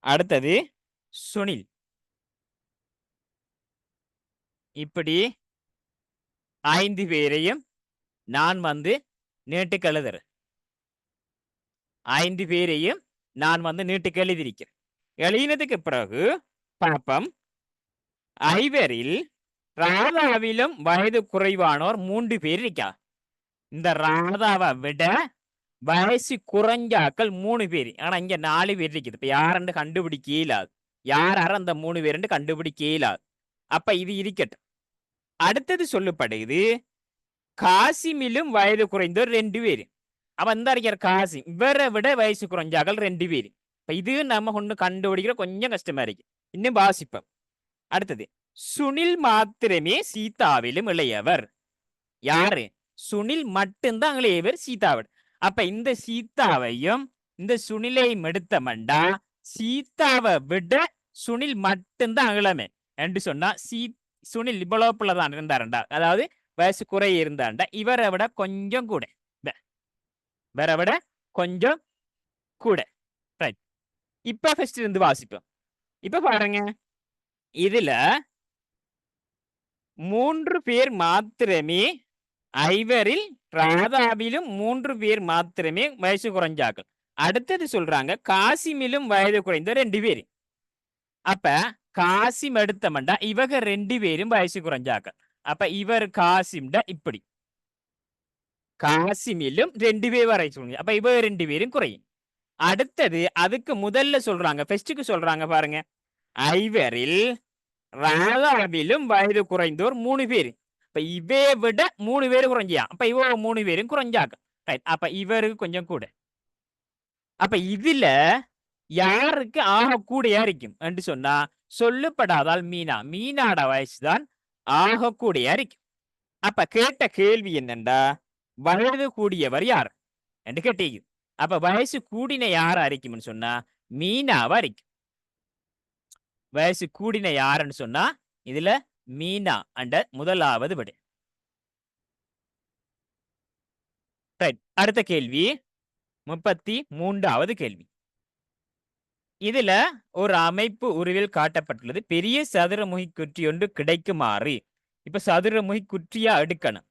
அடுத்தது சுனில். இப்படி 5 பேரையும் நான் வந்து நீட்டுக்கு எழுதுறேன். 5 பேரையும் நான் வந்து நீட்டுக்கு எழுதியிருக்கிறேன். எழுதினதுக்கு பிறகு பாப்பம். ஐவரில் ராதாவிலும் வயது குறைவானோர் 3 பேர் இருக்கா. இந்த ராதாவை விட வயசு குறைஞ்சாக்கள் 3 பேர். ஆனா இங்க 4 பேர் இருக்குது. இப்ப யாருன்னு கண்டுபிடிக்க இயலாது. யார் அந்த 3 பேருன்னு கண்டுபிடிக்க இயலாது. அப்ப இது இருக்கட்டும். அடுத்தது சொல்லப்படுது காசிமிலும் வயது குறைந்தோர் 2 பேர். அவன் தான் இருக்கிற காசிம். இவரை விட வயசு குறைஞ்சாக்கள் 2 பேர். இப்ப இது நம்ம ஒண்ணு கண்டுபிடிக்கிற கொஞ்சம் கஷ்டமா இருக்கு. இன்னும் வாசிப்போம். அடுத்தது சுனில் மாத்திரமே சீதாவிலும் இளையவர். யாரு? சுனில் மட்டும்தான் இளையவர் சீதாவிட. அப்ப இந்த சீதாவையும் இந்த சுனிலையும் எடுத்தமண்டா சீதாவை விட சுனில் மட்டும்தான் இளமை என்று சொன்னா சுனில் இவ்வளவு பிள்ளைதான் இருந்தாருண்டா, அதாவது வயசு குறைய இருந்தாண்டா இவரை விட கொஞ்சம் கூட, இவரை விட கொஞ்சம் கூட. ரைட். இப்ப ஃபர்ஸ்ட் இருந்து வாசிப்போம். இப்ப பாருங்க, இதுல 3 பேர் மாத்திரமே ஐவரில் ராதாவிலும் 3 பேர் மாத்திரமே வயசு குறைஞ்சாக்கள். அடுத்தது சொல்றாங்க காசிமிலும் வயது குறைந்த 2 பேர். அப்ப காசிம் எடுத்தமண்டா இவங்க 2 பேரும் வயசு குறைஞ்சாக்கள். அப்ப இவர் காசிம்டா இப்படி, காசிமிலும் 2 பேர் வயசு குறைஞ்சு. அப்ப இவங்க 2 பேரும் குறையும். அடுத்தது அதுக்கு முதல்ல சொல்றாங்க, ஃபர்ஸ்டுக்கு சொல்றாங்க பாருங்க, ஐவரில் ராதாவிலும் வயது குறைந்தோர் 3 பேர். அப்ப இவே விட 3 பேர் குறைஞ்சியா. அப்ப இவ 3 பேரும் குறைஞ்சாக்க. ரைட். அப்ப இவருக்கு கொஞ்சம் கூட. அப்ப இதுல யாருக்கு ஆக கூடையா இருக்கும் என்று சொன்னா சொல்லப்படாதால் மீனா. மீனாட வயசுதான் ஆக கூடையா இருக்கும். அப்ப கேட்ட கேள்வி என்னண்டா வயது கூடியவர் யார் என்று கேட்டீங்க. அப்ப வயசு கூடின யாரா இருக்கும்னு சொன்னா மீனாவா இருக்கும். வயசு கூடின யாருன்னு சொன்னா இதுல மீனா அண்ட முதலாவது விடு. ரைட். அடுத்த கேள்வி 33வது கேள்வி. இதுல ஒரு அமைப்பு உருவில் காட்டப்பட்டுள்ளது. பெரிய சதுரமுகி குற்றி ஒன்று கிடைக்குமாறு. இப்ப சதுரமுகி குற்றியா எடுக்கணும்.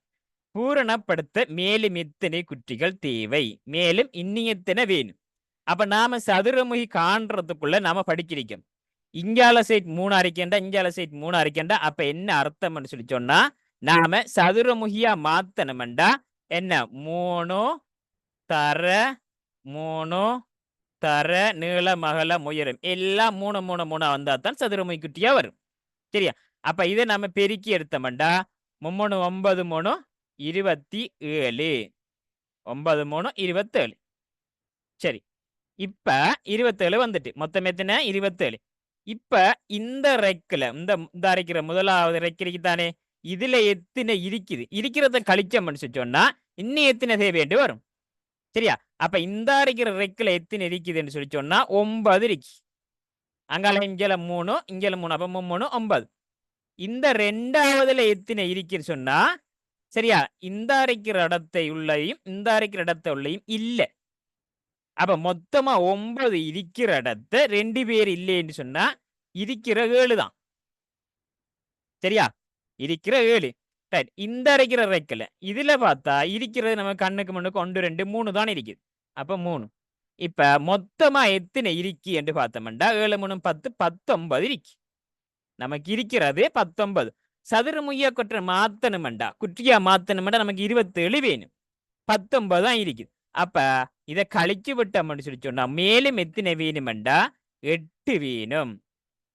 பூரணப்படுத்த மேலும் எத்தனை குற்றிகள் தேவை, மேலும் இன்னும் எத்தனை வேணும். அப்ப நாம சதுரமுகி காண்றதுக்குள்ள நாம படிச்சிருக்கோம். இங்கால சைட் 3 அறிக்கண்டா, இங்கால சைட் 3 அறிக்கண்டா. அப்ப என்ன அர்த்தம்னு சொல்லி சொன்னா நாம சதுரமுகியா மாத்தணும்டா என்ன 3 தர 3 தர நீள மகள உயரம் எல்லாம் 3 3 3 வந்தா தான் சதுரமுகி குட்டியா வரும். சரியா? அப்ப இதை நம்ம பெருக்கி எடுத்தோம்டா 3 9 3 27. 9 3 27. சரி. இப்ப 27 வந்துட்டு மொத்தம் எத்தனை 27. இப்ப இந்த ரெக்கில் இந்த அரைக்கிற முதலாவது ரெக்கிற்கு தானே இதுல எத்தனை இருக்குது, இருக்கிறத கழிச்சோம்னு சொன்னா இன்னும் எத்தனை தேவைட்டு வரும். சரியா? அப்ப இந்த அரைக்கிற ரெக்கில் எத்தனை இருக்குதுன்னு சொல்லி சொன்னா 9 இருக்கு. அங்கால இங்கல 3 இங்கல 3 அப்ப 3 9. இந்த ரெண்டாவதுல எத்தனை இருக்குன்னு சொன்னா சரியா இந்த அரைக்கிற இடத்தை உள்ளையும் இந்த அரைக்கிற இடத்தை உள்ளையும் இல்ல. அப்ப மொத்தமா 9 இருக்கிற இடத்த 2 பேர் இல்லைன்னு சொன்னா இருக்கிற 7 தான். சரியா? இருக்கிற 7. ரைட். இந்த அரைக்கிற ரெக்கல இதுல பார்த்தா இருக்கிறது நம்ம கண்ணுக்கு முன்னுக்கு 1 2 3 தான் இருக்குது. அப்ப 3. இப்ப மொத்தமா எத்தனை இருக்கு என்று பார்த்தோம்டா 7 3 10 19 இருக்கு. நமக்கு இருக்கிறது 19. சதுரமுகியா கொற்ற மாத்தணும்டா குற்றியா மாத்தணும்டா நமக்கு 27 வேணும். 19 தான் இருக்குது. அப்ப இதை கழிச்சு விட்டோம்னு சொல்லி சொன்னா மேலும் எத்தனை வேணும்டா 8 வேணும்.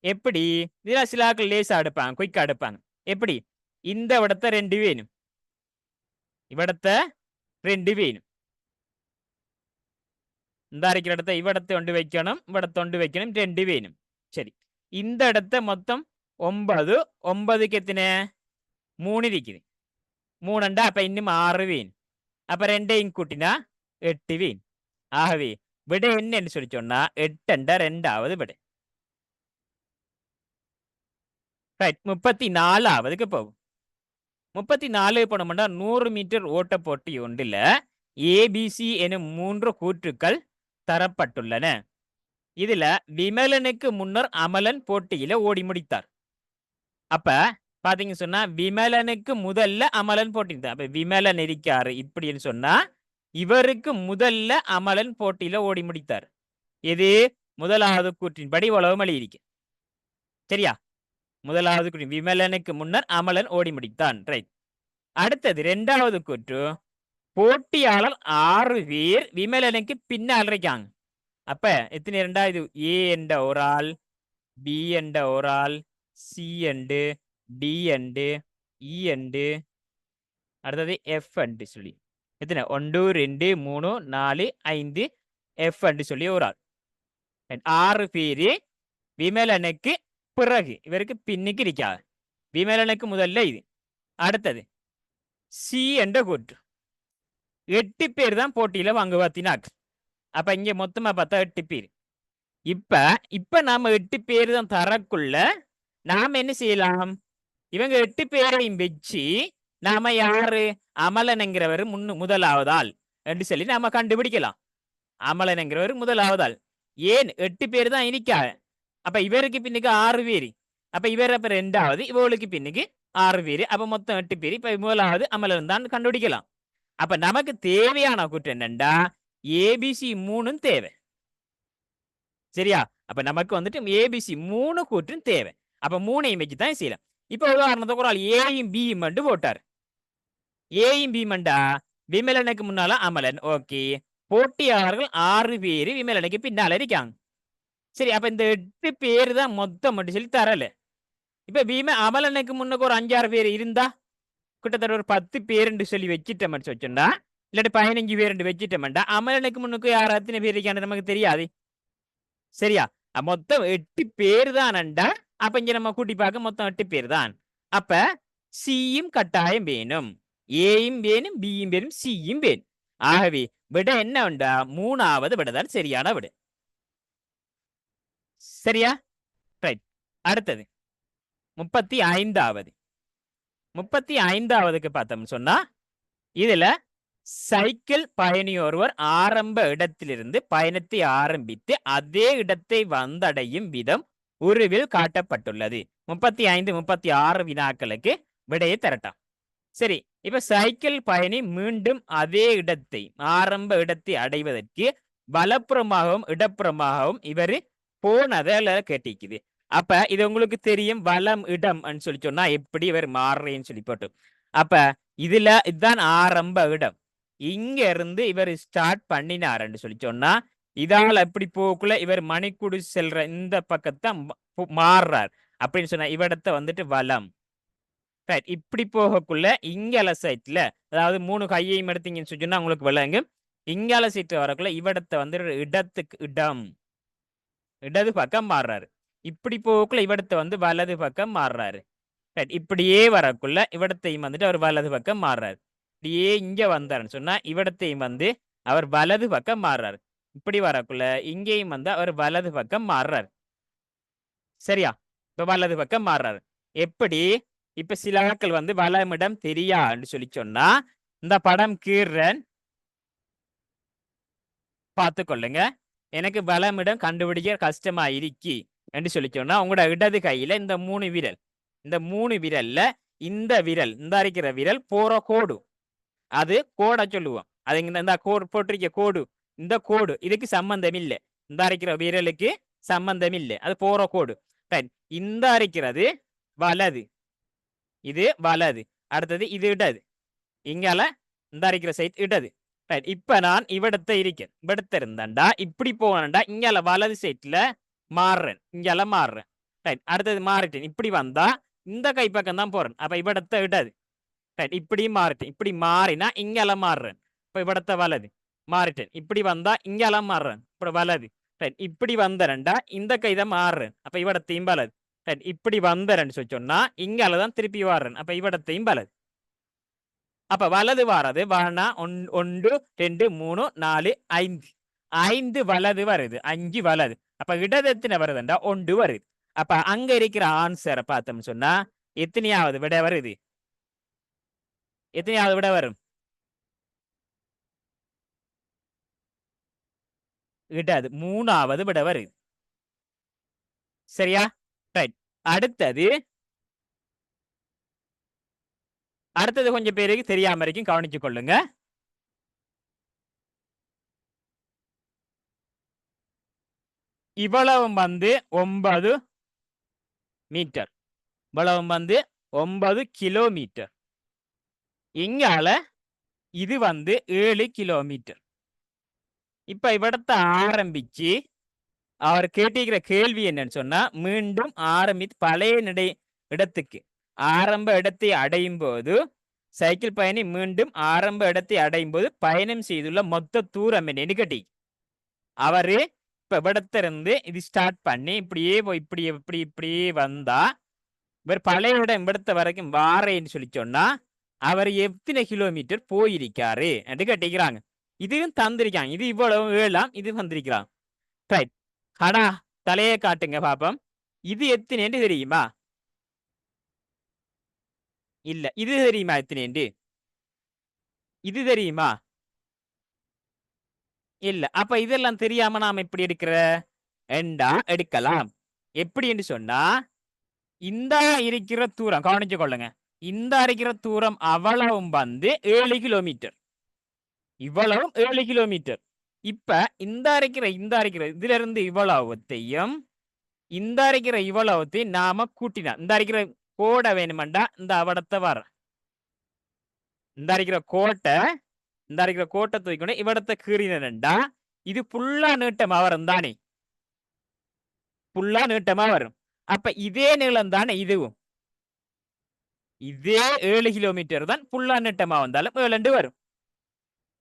எப்படி? இதுல சிலாக்கள் லேசா எடுப்பாங்க, குயிக்கா எடுப்பாங்க. எப்படி? இந்த இடத்த 2 வேணும், இவடத்த 2 வேணும். இந்த அரைக்கிற இடத்த இவடத்தை ஒன்று வைக்கணும், இவடத்தை ஒன்று வைக்கணும், 2 வேணும். சரி. இந்த இடத்த மொத்தம் 9 9க்கு எத்தனை 3 இருக்குது 3 அப்ப இன்னும் 6 வீண் அப்ப 2ஐயும் கூட்டினா 8 வீண் ஆகவே விடை என்னன்னு சொல்லி சொன்னா 8 2வது விடை ரைட் 34வதுக்கு போகும் 34 போனோம்னா 100 மீட்டர் ஓட்ட போட்டி ஒன்றில் ஏபிசி எனும் 3 கூற்றுக்கள் தரப்பட்டுள்ளன இதுல விமலனுக்கு முன்னர் அமலன் போட்டியில ஓடி முடித்தார் அப்ப பாத்தீங்க சொன்னா விமலனுக்கு முதல்ல அமலன் போட்டிருந்தார் அப்ப விமலன் இருக்காரு இப்படின்னு சொன்னா இவருக்கு முதல்ல அமலன் போட்டியில ஓடி முடித்தார் எது முதலாவது கூற்றின்படி உலகம் இருக்கு சரியா முதலாவது கூற்று விமலனுக்கு முன்னர் அமலன் ஓடி முடித்தான் ரைட் அடுத்தது 2வது கூற்று போட்டியாளர் 6 பேர் விமலனுக்கு பின்னால் இருக்காங்க அப்ப எத்தனை 2வது ஏ என்ற ஒரு ஆள் பி என்ற ஒரு ஆள் சி எண்டு டி எண்டு இ எண்டு அடுத்தது எஃப் அண்டு சொல்லி எத்தனை 1 2 3 4 5 எஃப் அண்டு சொல்லி ஒரு ஆள் 6 பேரு விமலனுக்கு பிறகு இவருக்கு பின்னுக்கு இருக்காது விமலனுக்கு முதல்ல இது அடுத்தது சி என்ற கூற்று 8 பேர் தான் போட்டியில வாங்குவாத்தினாக்கு அப்ப இங்க மொத்தமா பார்த்தா 8 பேர் இப்ப நாம 8 பேர் தான் தரக்குள்ள நாம என்ன செய்யலாம் இவங்க 8 பேரையும் வச்சு நாம யாரு அமலன்ங்கிறவர் முதலாவதால் என்று சொல்லி நாம கண்டுபிடிக்கலாம் அமலன்ங்கிறவர் முதலாவதால் ஏன் 8 பேர் தான் இருக்கா அப்ப இவருக்கு பின்னுக்கு 6 பேர் அப்ப இவர் அப்ப 2வது இவளுக்கு பின்னுக்கு 6 பேர் அப்ப மொத்தம் 8 பேர் இப்ப முதலாவது அமலன் தான் கண்டுபிடிக்கலாம் அப்ப நமக்கு தேவையான கூற்று என்னண்டா ஏபிசி 3 தேவை சரியா அப்ப நமக்கு வந்துட்டு ஏபிசி 3 கூற்றும் தேவை அப்ப 3ஐயும் வச்சு தான் செய்யலாம் இப்ப உதாரணத்துக்கு ஒரு ஆள் ஏயும் பியும் மட்டும் போட்டார் ஏயும் பி மண்டா விமலனுக்கு முன்னால அமலன் ஓகே போட்டியாளர்கள் 6 பேர் விமலனுக்கு பின்னால இருக்காங்க சரி அப்ப இந்த 8 பேர் தான் மொத்தம் மட்டும் சொல்லி தரல இப்ப அமலனுக்கு முன்னுக்கு ஒரு 5-6 பேர் இருந்தா கிட்டத்தட்ட ஒரு 10 பேர் சொல்லி வச்சுட்டோம்னு வச்சோம்னா இல்லாட்டி 15 பேர் வச்சுட்டோம்டா அமலனுக்கு முன்னுக்கு யார் எத்தனை பேர் இருக்கான்னு நமக்கு தெரியாது சரியா மொத்தம் 8 பேர் தான்டா அப்ப இங்க நம்ம கூட்டி பார்க்க மொத்தம் 8 பேர் தான் அப்ப சியும் கட்டாயம் வேணும் ஏயும் வேணும் பியும் வேணும் சியும் வேணும் ஆகவே விட என்ன உண்டா 3வது விடதான் சரியான விட சரியா ரைட் அடுத்தது 35வது 35வதுக்கு பார்த்தோம்னு சொன்னா இதுல சைக்கிள் பயணி ஒருவர் ஆரம்ப இடத்திலிருந்து பயணத்தை ஆரம்பித்து அதே இடத்தை வந்தடையும் விதம் உருவில் காட்டப்பட்டுள்ளது 35 36 வினாக்களுக்கு விடையை தரட்டாம் சரி இப்ப சைக்கிள் பயணி மீண்டும் அதே இடத்தை ஆரம்ப இடத்தை அடைவதற்கு வலப்புறமாகவும் இடப்புறமாகவும் இவரு போனதை கேட்டிக்குது அப்ப இது உங்களுக்கு தெரியும் வலம் இடம் சொல்லி சொன்னா எப்படி இவர் மாறுறேன்னு சொல்லி போட்டு அப்ப இதுதான் ஆரம்ப இடம் இங்க இருந்து இவர் ஸ்டார்ட் பண்ணினாருன்னு சொல்லி சொன்னா இதால எப்படி போக்குள்ள இவர் மணிக்குடி செல்ற இந்த பக்கத்தை மாறுறார் அப்படின்னு சொன்னா இவடத்தை வந்துட்டு வலம் ரைட் இப்படி போகக்குள்ள இங்கால சைட்ல அதாவது 3 கையையும் எடுத்தீங்கன்னு சொல்லி சொன்னா உங்களுக்கு விளங்கு இங்கால சைட்ல வரக்குள்ள இவடத்தை வந்து இடத்துக்கு இடம் இடது பக்கம் மாறுறாரு இப்படி போக்குள்ள இவடத்தை வந்து வலது பக்கம் மாறுறாரு ரைட் இப்படியே வரக்குள்ள இவடத்தையும் வந்துட்டு அவர் வலது பக்கம் மாறுறாரு இப்படியே இங்க வந்தாருன்னு சொன்னா இவடத்தையும் வந்து அவர் வலது பக்கம் மாறுறாரு இப்படி வரக்குள்ள இங்கேயும் வந்து அவர் வலது பக்கம் மாறுறாரு சரியா இப்ப வலது பக்கம் மாறுறாரு எப்படி இப்ப சில ஆட்கள் வந்து வலமிடம் தெரியான்னு சொல்லி சொன்னா இந்த படம் கீறன் பார்த்து கொள்ளுங்க எனக்கு வலமிடம் கண்டுபிடிக்க கஷ்டமா இருக்கி என்று சொல்லி சொன்னா உங்களோட இடது கையில இந்த 3 விரல் இந்த 3 விரல்ல இந்த விரல் இந்த இருக்கிற விரல் போற கோடு அது கோடை சொல்லுவோம் அது இந்த கோடு போட்டிருக்க கோடு இந்த கோடு இதுக்கு சம்பந்தம் இல்லை இந்த இருக்கிற விரலுக்கு சம்பந்தம் இல்லை அது போற கோடு இந்த இருக்கிறது வலது இது வலது அடுத்தது இது இடது இங்கால இந்த இருக்கிற சைட் இடது இப்ப நான் இவ்விடத்தை இருக்கேன் இவ்விடத்தை இருந்தாண்டா இப்படி போனேன்டா இங்கால வலது சைட்ல மாறுறேன் இங்கால மாறுறேன் அடுத்தது மாறிட்டேன் இப்படி வந்தா இந்த கை பக்கம் தான் போறேன் அப்ப இவ்விடத்தை இடது இப்படி மாறிட்டேன் இப்படி மாறினா இங்கால மாறுறேன் இப்ப இவ்விடத்தை வலது மாறிட்டேன் இப்படி வந்தா இங்கால மாறுறேன் இப்ப வலது இப்படி வந்தேன்டா இந்த கை தான் மாறுறேன் அப்ப இவ்விடத்தையும் வலது இப்படி வந்தரன்னு சொன்னா இங்காலதான் திருப்பி வாரன். அப்ப இவடத்தையும் வலது. அப்ப வலது வாரது வானா 1 2 3 4 5 5 வலது வருது, 5 வலது. அப்ப இடது எத்தனை வருதுண்டா 1 வருது. அப்ப அங்க இருக்கிற ஆன்சரை பார்த்தோம்னு சொன்னா எத்தனையாவது விட வருது? எத்தனையாவது விட வரும்? இடது 3வது விட வருது. சரியா? ரைட். அடுத்தது கொஞ்சம் பேருக்கு தெரியாம இருக்கும், கவனிச்சு கொள்ளுங்க. இவ்வளவும் 9 மீட்டர், இவ்வளவும் 9 கிலோமீட்டர். இங்கால இது 7 கிலோமீட்டர். இப்ப இவடத்தை ஆரம்பிச்சு அவர் கேட்டிருக்கிற கேள்வி என்னன்னு சொன்னா, மீண்டும் ஆரம்பித்து பழைய இடத்துக்கு ஆரம்ப இடத்தை அடையும் போது சைக்கிள் பயணி மீண்டும் ஆரம்ப இடத்தை அடையும் போது பயணம் செய்துள்ள மொத்த தூரம் என்னன்னு கேட்டி. அவரு இப்ப இவிடத்திலிருந்து இது ஸ்டார்ட் பண்ணி இப்படியே போய் இப்படியே வந்தா இவர் பழைய இடம் இவிடத்த வரைக்கும் வாரேன்னு சொல்லி சொன்னா அவர் எத்தனை கிலோமீட்டர் போயிருக்காரு என்று கேட்டிக்கிறாங்க. இதுவும் தந்திருக்காங்க. இது இவ்வளவு ஏழாம், இது வந்திருக்கிறாங்க. ரைட். ஆனா தலையை காட்டுங்க பாப்போம். இது எத்தனைன்னு தெரியுமா? இல்ல. இது தெரியுமா எத்தனைண்டு? இது தெரியுமா? இல்ல. அப்ப இதெல்லாம் தெரியாம நாம எப்படி எடுக்கிற என்றா எடுக்கலாம். எப்படி என்று சொன்னா, இந்த இருக்கிற தூரம் கவனிச்சு கொள்ளுங்க. இந்த இருக்கிற தூரம் அவ்வளவும் 7 கிலோமீட்டர். இவ்வளவும் 7 கிலோமீட்டர். இப்ப இந்த இருக்கிற இதுல இருந்து இவ்வளவுத்தையும் இந்த இருக்கிற இவ்வளவுத்தையும் நாம கூட்டினா இந்த இருக்கிற கோடை வேணுமெண்டா இந்த அவடத்தை வர இந்த இருக்கிற கோட்டை தூக்கிக்கொண்டு இவடத்தை கீறினண்டா இது புல்லா நீட்டமா வரும் தானே, புல்லா நீட்டமா வரும். அப்ப இதே நீளம் தானே இதுவும். இதே 7 கிலோமீட்டர் தான் புல்லா நீட்டமா வந்தாலும் 7 வரும்.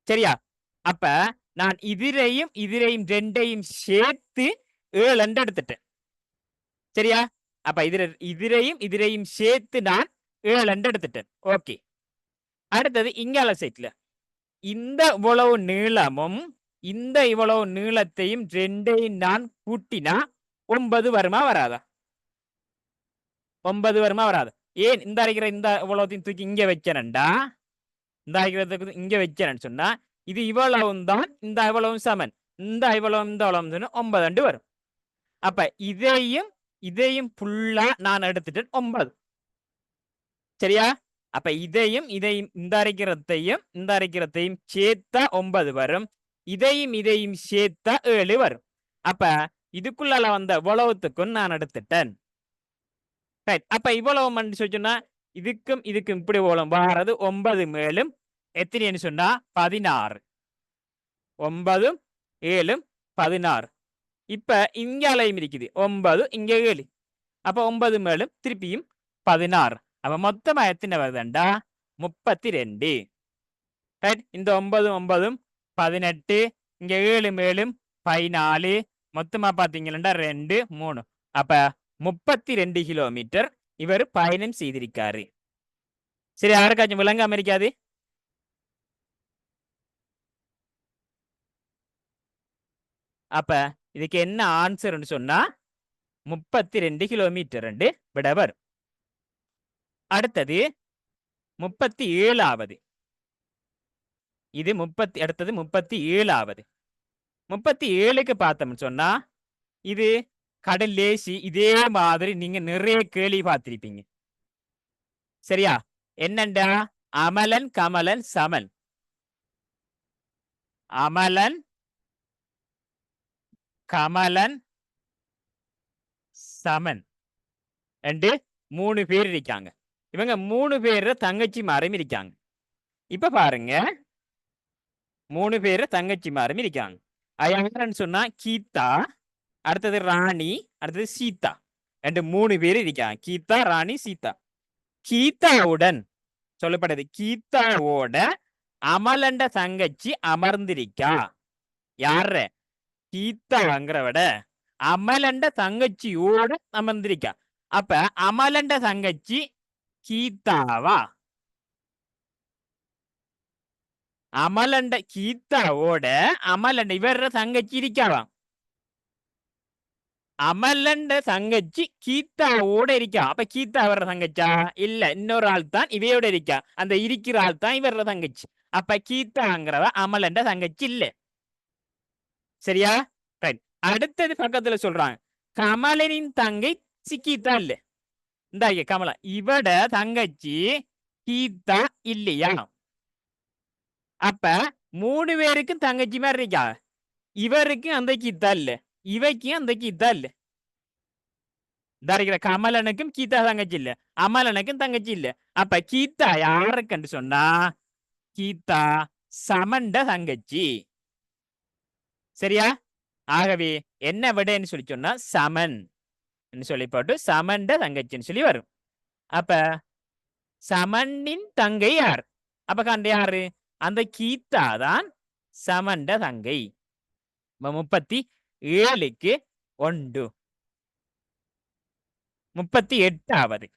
சரியா? அப்ப நான் இதிரையும் ரெண்டையும் சேர்த்து 7 எடுத்துட்டேன். சரியா? அப்ப இதிரையும் சேர்த்து நான் 7 எடுத்துட்டேன். ஓகே. அடுத்தது இங்கால சைட்ல இந்த இவ்வளவு நீளமும் இந்த இவ்வளவு நீளத்தையும் ரெண்டையும் நான் கூட்டினா 9 வருமா வராதா? 9 வருமா வராது? ஏன் இந்த அரைக்கிற இந்த இவ்வளவுத்தையும் தூக்கி இங்க வச்சேன்டா, இந்த அரைக்கிறதுக்கு இங்க வச்சேன்னு சொன்னா இது இவ்வளவும் தான் இந்த இவ்வளவும் சமன், இந்த இவ்வளவும் இந்த இவ்வளவும் சொன்னா 9 வரும். அப்ப இதையும் புல்லா நான் எடுத்துட்டேன் 9. சரியா? அப்ப இதையும் இந்த அரைக்கிறதையும் சேர்த்தா 9 வரும். இதையும் சேர்த்தா 7 வரும். அப்ப இதுக்குள்ளால வந்த இவ்வளவுத்துக்கும் நான் எடுத்துட்டேன். ரைட். அப்ப இவ்வளவு சொன்னா இதுக்கும் இப்படி இவ்வளவு வாரது 9 மேலும் எத்தனைன்னு சொன்னா 16. 9 7 16. இப்ப இங்காலையும் இருக்குது 9 இங்க 7. அப்ப 9 மேலும் திருப்பியும் 16. அப்ப மொத்தமா எத்தனை வருதுண்டா 32. ரைட். இந்த 9 9 18, இங்க 7 மேலும் 14, மொத்தமா பாத்தீங்கன்னா 2 3. அப்ப 32 கிலோமீட்டர் இவர் பயணம் செய்திருக்காரு. சரி, யாருக்காச்சும் விளங்காம இருக்காது? அப்ப இதுக்கு என்ன ஆன்சர்னு சொன்னா 32 கிலோமீட்டர் விட வரும். அடுத்தது 37வது. இது அடுத்தது 37வது. 37க்கு பார்த்தோம்னு சொன்னா இது கடல் லேசி. இதே மாதிரி நீங்க நிறைய கேள்வி பார்த்திருப்பீங்க. சரியா? என்னண்டா அமலன் கமலன் சமன். அமலன் கமலன் சமன் என்று 3 பேர் இருக்காங்க. இவங்க 3 பேர் தங்கச்சி மாறும் இருக்காங்க. இப்ப பாருங்க, 3 பேர் தங்கச்சி மாறும் இருக்காங்க. யாருன்னு சொன்னா கீதா, அடுத்தது ராணி, அடுத்தது சீதா என்று 3 பேர் இருக்காங்க. கீதா, ராணி, சீதா. கீதாவுடன் சொல்லப்படுது, கீதாவோட அமலண்ட தங்கச்சி அமர்ந்திருக்கா. யார? கீதாங்கிறவிட அமலண்ட தங்கச்சியோட அமர்ந்திருக்கா. அப்ப அமலண்ட தங்கச்சி கீதாவா? அமலண்ட கீதாவோட அமலண்ட இவர தங்கச்சி இருக்காவா? அமலண்ட தங்கச்சி கீதாவோட இருக்கா. அப்ப கீதா வர்ற தங்கச்சா? இல்ல, இன்னொரு ஆள் தான் இவையோட இருக்கா. அந்த இருக்கிற ஆள் தான் இவர தங்கச்சி. அப்ப கீதாங்கிறவ அமலண்ட தங்கச்சி இல்ல. சரியா? ரைட். அடுத்தது பக்கத்துல சொல்றாங்க, கமலனின் தங்கை கீதா இல்ல. இந்த கமலா இவட தங்கச்சி கீதா இல்லையா? அப்ப 3 பேருக்கும் தங்கச்சி மாதிரி இருக்கா. இவருக்கும் அந்த கீதா இல்ல, இவைக்கும் அந்த கீதா இல்ல. தரிக்கிற கமலனுக்கும் கீதா தங்கச்சி இல்ல, அமலனுக்கும் தங்கச்சி இல்ல. அப்ப கீதா யாருக்குன்னு சொன்னா கீதா சமண்ட தங்கச்சி. சரியா? ஆகவே என்ன விடைன்னு சொல்லி சொன்னா சமன் சொல்லி போட்டு சமண்ட தங்கச்சின்னு சொல்லி வரும். அப்ப சமனின் தங்கை யார்? அப்ப கண்ட யாரு? அந்த கீதா தான் சமண்ட தங்கை. 37க்கு 1. 38வது.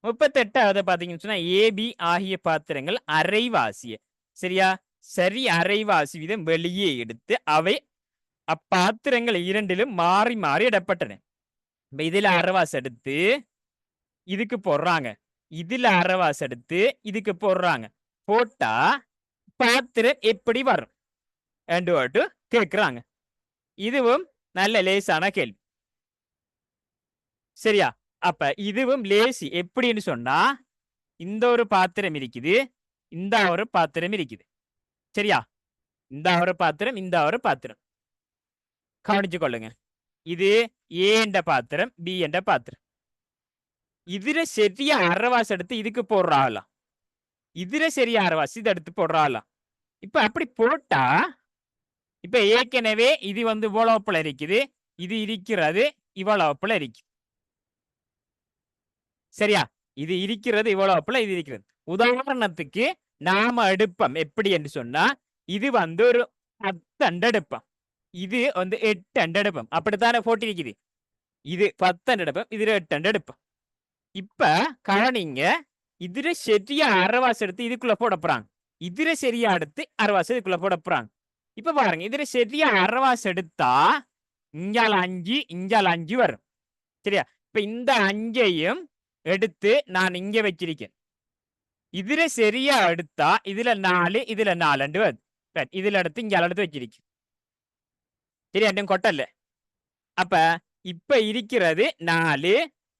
38வது பாத்தீங்கன்னு சொன்னா ஏபி ஆகிய பாத்திரங்கள் அரைவாசிய. சரியா? சரி அரைவாசி வீதம் வெளியே எடுத்து அவை அப்பாத்திரங்கள் இரண்டிலும் மாறி மாறி இடப்பட்டன. இதுல அரைவாசி எடுத்து இதுக்கு போடுறாங்க, இதுல அரைவாசி எடுத்து இதுக்கு போடுறாங்க. போட்டா பாத்திரம் எப்படி வரும் என்று கேட்கிறாங்க. இதுவும் நல்ல லேசான கேள்வி. சரியா? அப்ப இதுவும் லேசி. எப்படின்னு சொன்னா இந்த ஒரு பாத்திரம் இருக்குது, இந்த ஒரு பாத்திரம் இருக்குது. சரியா? இந்த ஒரு பாத்திரம், இந்த ஒரு பாத்திரம். கவனிச்சு கொள்ளுங்க. இது ஏ என்ற பாத்திரம், பி என்ற பாத்திரம். இதுல சரியா அரைவாசி எடுத்து இதுக்கு போடுறாங்களாம், இதுல சரியா அரைவாசி இதை எடுத்து போடுறாங்களாம். இப்ப அப்படி போட்டா இப்ப ஏற்கனவே இது இவ்வளவுப்புல இருக்குது, இது இருக்கிறது இவ்வளவுப்புல இருக்கு. சரியா? இது இருக்கிறது இவ்வளவுப்புல, இது இருக்கிறது. உதாரணத்துக்கு நாம எடுப்போம் எப்படி என்று சொன்னா, இது ஒரு 10 அண்டு எடுப்போம், இது 8 அண்டு எடுப்போம். அப்படித்தானே போட்டிருக்குது. இது 10 அண்டு எடுப்போம், இதுல 8 அண்டு எடுப்போம். இப்ப கவனிங்க, இதுல சரியா அரைவாசி எடுத்து இதுக்குள்ள போட போறாங்க, இதுல சரியா எடுத்து அரைவாசி இதுக்குள்ள போட போறாங்க. இப்ப பாருங்க, இதுல சரியா அரைவாசி எடுத்தா இங்கால 5 இங்கால 5 வரும். சரியா? இப்ப இந்த 5ஐயும் எடுத்து நான் இங்க வச்சிருக்கேன். இதுல சரியா எடுத்தா இதுல 4 இதுல 4 வருது. இதுல எடுத்து இங்க எடுத்து வச்சிருக்கேன். சரியா? கொட்டல்ல. அப்ப இப்ப இருக்கிறது 4,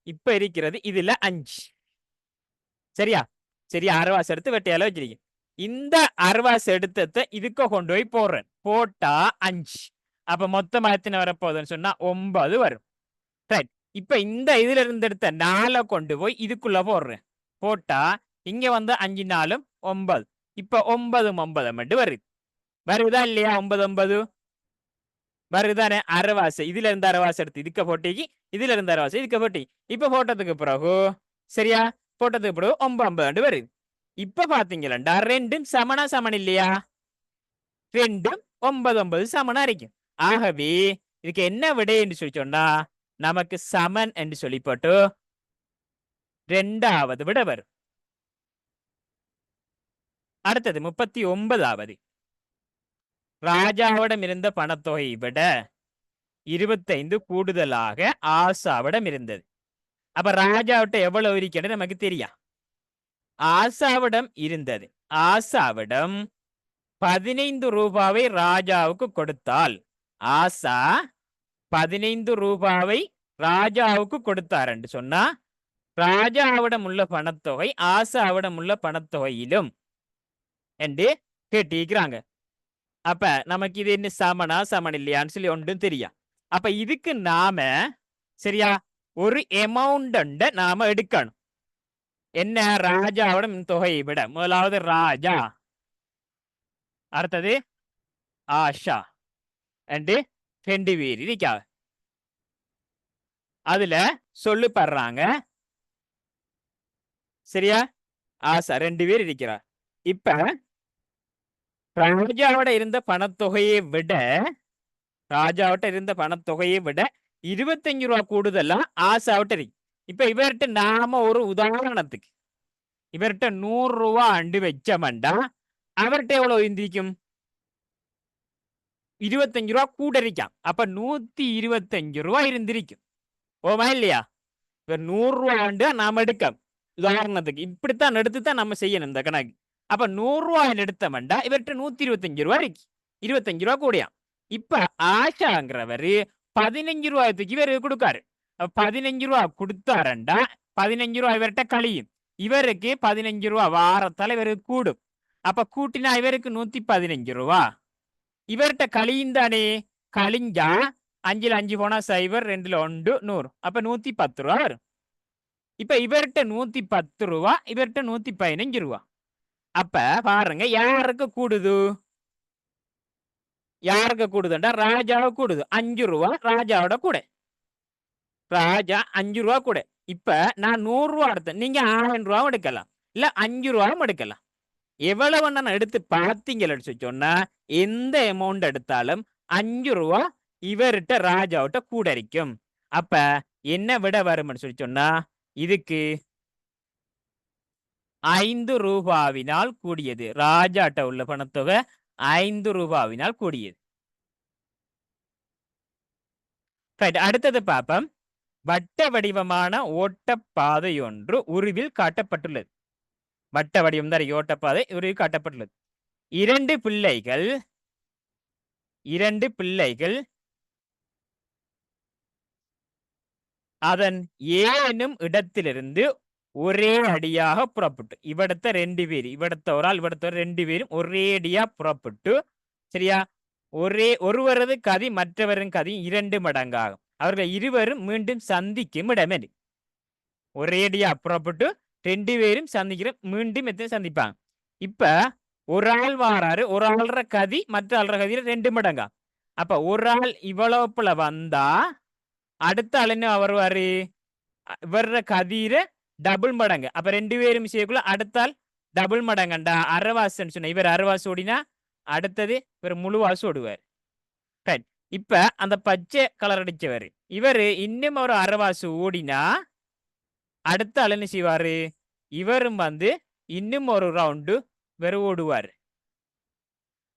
இப்ப இருக்கிறது இதுல 5. சரியா? சரியா அரைவாசி எடுத்து வெட்டையால வச்சிருக்கேன். இந்த அரைவாசி எடுத்தத இதுக்கு கொண்டு போய் போடுறேன். போட்டா 5. அப்ப மொத்தமா எத்தனை வரப்போகுதுன்னு சொன்னா 9 வரும். ரைட். இப்ப இந்த இதுல இருந்து எடுத்த 4 கொண்டு போய் இதுக்குள்ள போடுறேன். போட்டா இங்க 5 4 9. இப்ப 9 9 மட்டும் வருது. வருதா இல்லையா? 9 9 வருதானே? அரைவாசி இதுல இருந்து அரைவாசி எடுத்து இதுக்க போட்டிக்கு, இதுல இருந்து அரைவாசி இதுக்க போட்டி. இப்ப போட்டதுக்கு பிறகு சரியா? போட்டதுக்கு பிறகு 9 9 வருது. இப்ப பாத்தீங்களா ரெண்டும் சமனா சமன் இல்லையா? ரெண்டும் 9 9 சமனா இருக்கும். ஆகவே இதுக்கு என்ன விடை என்று சொல்லி சொன்னா நமக்கு சமன் என்று சொல்லி போட்டு 2வது விட வரும். அடுத்தது 39வது. ராஜாவிடம் இருந்த பணத்தொகையை விட 25 கூடுதலாக ஆசாவிடம் இருந்தது. அப்ப ராஜாவிட்ட எவ்வளவு இருக்கிறது நமக்கு தெரியும். ஆசாவிடம் இருந்தது, ஆசாவிடம் 15 ரூபாவை ராஜாவுக்கு கொடுத்தால், ஆசா 15 ரூபாவை ராஜாவுக்கு கொடுத்தார் என்று சொன்னா ராஜாவிடம் உள்ள பணத்தொகை ஆசாவிடம் உள்ள பணத்தொகையிலும் என்று கேட்டிருக்கிறாங்க. அப்ப நமக்கு இது என்ன சமனா சமன் இல்லையான்னு சொல்லி ஒன்றும் தெரியும். அப்ப இதுக்கு நாம சரியா ஒரு அமௌண்ட் நாம எடுக்கணும். என்ன? ராஜாவிடம் தொகையை விட. முதலாவது ராஜா, அடுத்தது ஆஷா என்று 2 பேர் இருக்கா. அதுல சொல்லுப்படுறாங்க. சரியா? ஆசா 2 பேர் இருக்கிறார். இப்ப ராஜாவோட இருந்த பணத்தொகையை விட, ராஜாவிட்ட இருந்த பணத்தொகையை விட 25 ரூபா கூடுதலா ஆசாவிட்ட இருக்கு. இப்ப இவர்கிட்ட நாம ஒரு உதாரணத்துக்கு இவர்கிட்ட 100 ரூபா அண்டு வச்சமண்டா அவர்கிட்ட எவ்வளவு இருந்திருக்கும்? 25 ரூபா கூட இருக்கான். அப்ப 125 ரூபா இருந்திருக்கும். ஓமா இல்லையா? இப்ப 100 ரூபா ஆண்டு நாம எடுக்க உதாரணத்துக்கு இப்படித்தான் எடுத்துதான் நம்ம செய்யணும் இந்த கணக்கு. அப்ப 100 ரூபாயில் எடுத்தமண்டா இவர்கிட்ட 125 ரூபா இருக்கு. 25 ரூபா கூடயாம். இப்ப ஆஷாங்கிறவரு 15 ரூபாய்க்கு இவரு கொடுக்காரு. 15 ரூபா கொடுத்தாரண்டா 15 ரூபா இவர்கிட்ட கழியும். இவருக்கு 15 ரூபா வாரத்தால இவருக்கு கூடும். அப்ப கூட்டினா இவருக்கு 115 ரூபா. இவர்கிட்ட கழியும் தானே, கழிஞ்சா 5ல் 5 போனா 0, 2ல் 1 100. அப்ப 110 ரூபா வரும். இப்ப இவர்கிட்ட 110 ரூபா, இவர்கிட்ட 115 ரூபா. அப்ப பாருங்க யாருக்கு கூடுது? யாருக்கு கூடுதுண்டா ராஜாவை கூடுது. 5 ரூபா ராஜாவோட கூட. ராஜா 5 ரூபா கூட. இப்ப நான் 100 ரூபா எடுத்தேன். நீங்க 1000 ரூபாவும் எடுக்கலாம். இல்ல 5 ரூபாவும் எடுக்கலாம். எவ்வளவு நான் எடுத்து பார்த்தீங்கன்னு சொன்னா எந்த அமௌண்ட் எடுத்தாலும் 5 ரூபா இவர்கிட்ட ராஜாவிட்ட கூட இருக்கும். அப்ப என்ன விட வரும்னு சொன்னா இதுக்கு 5 ரூபாவினால் கூடியது. ராஜாட்ட உள்ள பணத்தொகை 5 ரூபாவினால் கூடியது. அடுத்தது பாப்போம். வட்ட வடிவமான ஓட்டப்பாதை ஒன்று உருவில் காட்டப்பட்டுள்ளது. வட்ட வடிவம் தான் ஓட்டப்பாதை உருவில் காட்டப்பட்டுள்ளது. இரண்டு பிள்ளைகள் அதன் ஏனும் இடத்திலிருந்து ஒரே அடியாக புறப்பட்டு இவிடத்த 2 பேர் இவிடத்த ஒரு ஆள் இவிடத்த 2 பேரும் ஒரே அடியா புறப்பட்டு சரியா ஒருவரது கதி மற்றவரின் கதி 2 மடங்காகும். அவர்கள் இருவரும் மீண்டும் சந்திக்கும் இடமே ஒரே அடியா புறப்பட்டு 2 பேரும் சந்திக்கிற மீண்டும் எத்தனை சந்திப்பாங்க. இப்ப ஒரு ஆள் வாராரு, ஒரு ஆள்ற கதி மற்ற ஆள்ற கதியில 2 மடங்கா. அப்ப ஒரு ஆள் இவ்வளவுல வந்தா அடுத்த ஆள் என்ன வருவாரு, வர்ற கதிர டபுள் மடங்கு. அப்ப 2 பேரும் செய்யக்குள்ள அடுத்தால் டபுள் மடங்கண்டா அரைவாசன்னு சொன்ன இவர் அரைவாசு ஓடினா அடுத்தது இவர் முழுவாசு ஓடுவார். இப்ப அந்த பச்சை கலர் அடிச்சவர் இவர் இன்னும் ஒரு அரைவாசு ஓடினா அடுத்த ஆள் என்ன செய்வாரு, இவரும் வந்து இன்னும் ஒரு ரவுண்டு இவர் ஓடுவார்.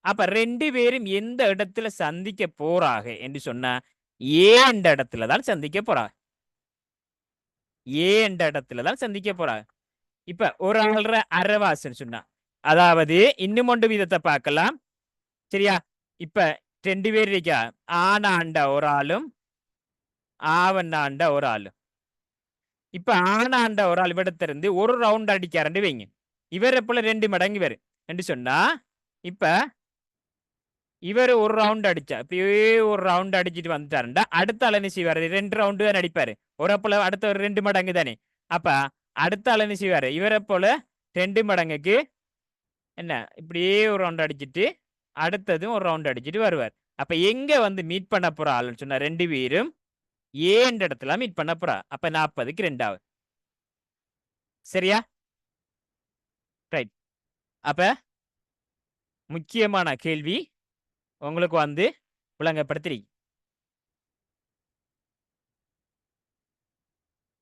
அப்ப 2 பேரும் எந்த இடத்துல சந்திக்க போறாங்க என்று சொன்னா ஏண்ட இடத்துல தான் சந்திக்க போறாங்க. ஏண்ட இடத்துல தான் சந்திக்க போறாங்க. இப்ப ஒரு ஆள்ற அரைவாசன்னு சொன்னா அதாவது இன்னும் ஒன்று விதத்தை பார்க்கலாம் சரியா. இப்ப 2 பேர் இருக்கா, ஆனாண்ட ஒரு ஆளும் ஆவண்ணாண்ட ஒரு ஆளும். இப்ப ஆனாண்ட ஒரு ஆள் இவிடத்திலிருந்து ஒரு ரவுண்ட் அடிக்காரண்டு வைங்க. இவரை போல 2 மடங்கு இவர் என்று சொன்னா இப்ப இவர் ஒரு ரவுண்ட் அடிச்சா இப்படியே ஒரு ரவுண்ட் அடிச்சுட்டு வந்துட்டாருண்டா அடுத்த ஆள் என்ன செய்வாரு, 2 ரவுண்டு தான் அடிப்பாரு. ஒரு போல அடுத்த ஒரு 2 மடங்கு தானே. அப்ப அடுத்த ஆள் என்ன செய்வாரு, இவரை போல 2 மடங்குக்கு என்ன இப்படியே ஒரு ரவுண்ட் அடிச்சுட்டு அடுத்ததும் ஒரு ரவுண்ட் அடிச்சுட்டு வருவார். அப்ப எங்க வந்து மீட் பண்ண போற ஆளுன்னு சொன்னா 2 பேரும் ஏன்ற இடத்துல மீட் பண்ண போறா. அப்ப 40க்கு 2 ஆகுது. சரியா? ரைட். அப்ப முக்கியமான கேள்வி உங்களுக்கு வந்து விளங்கப்படுத்திருக்கு.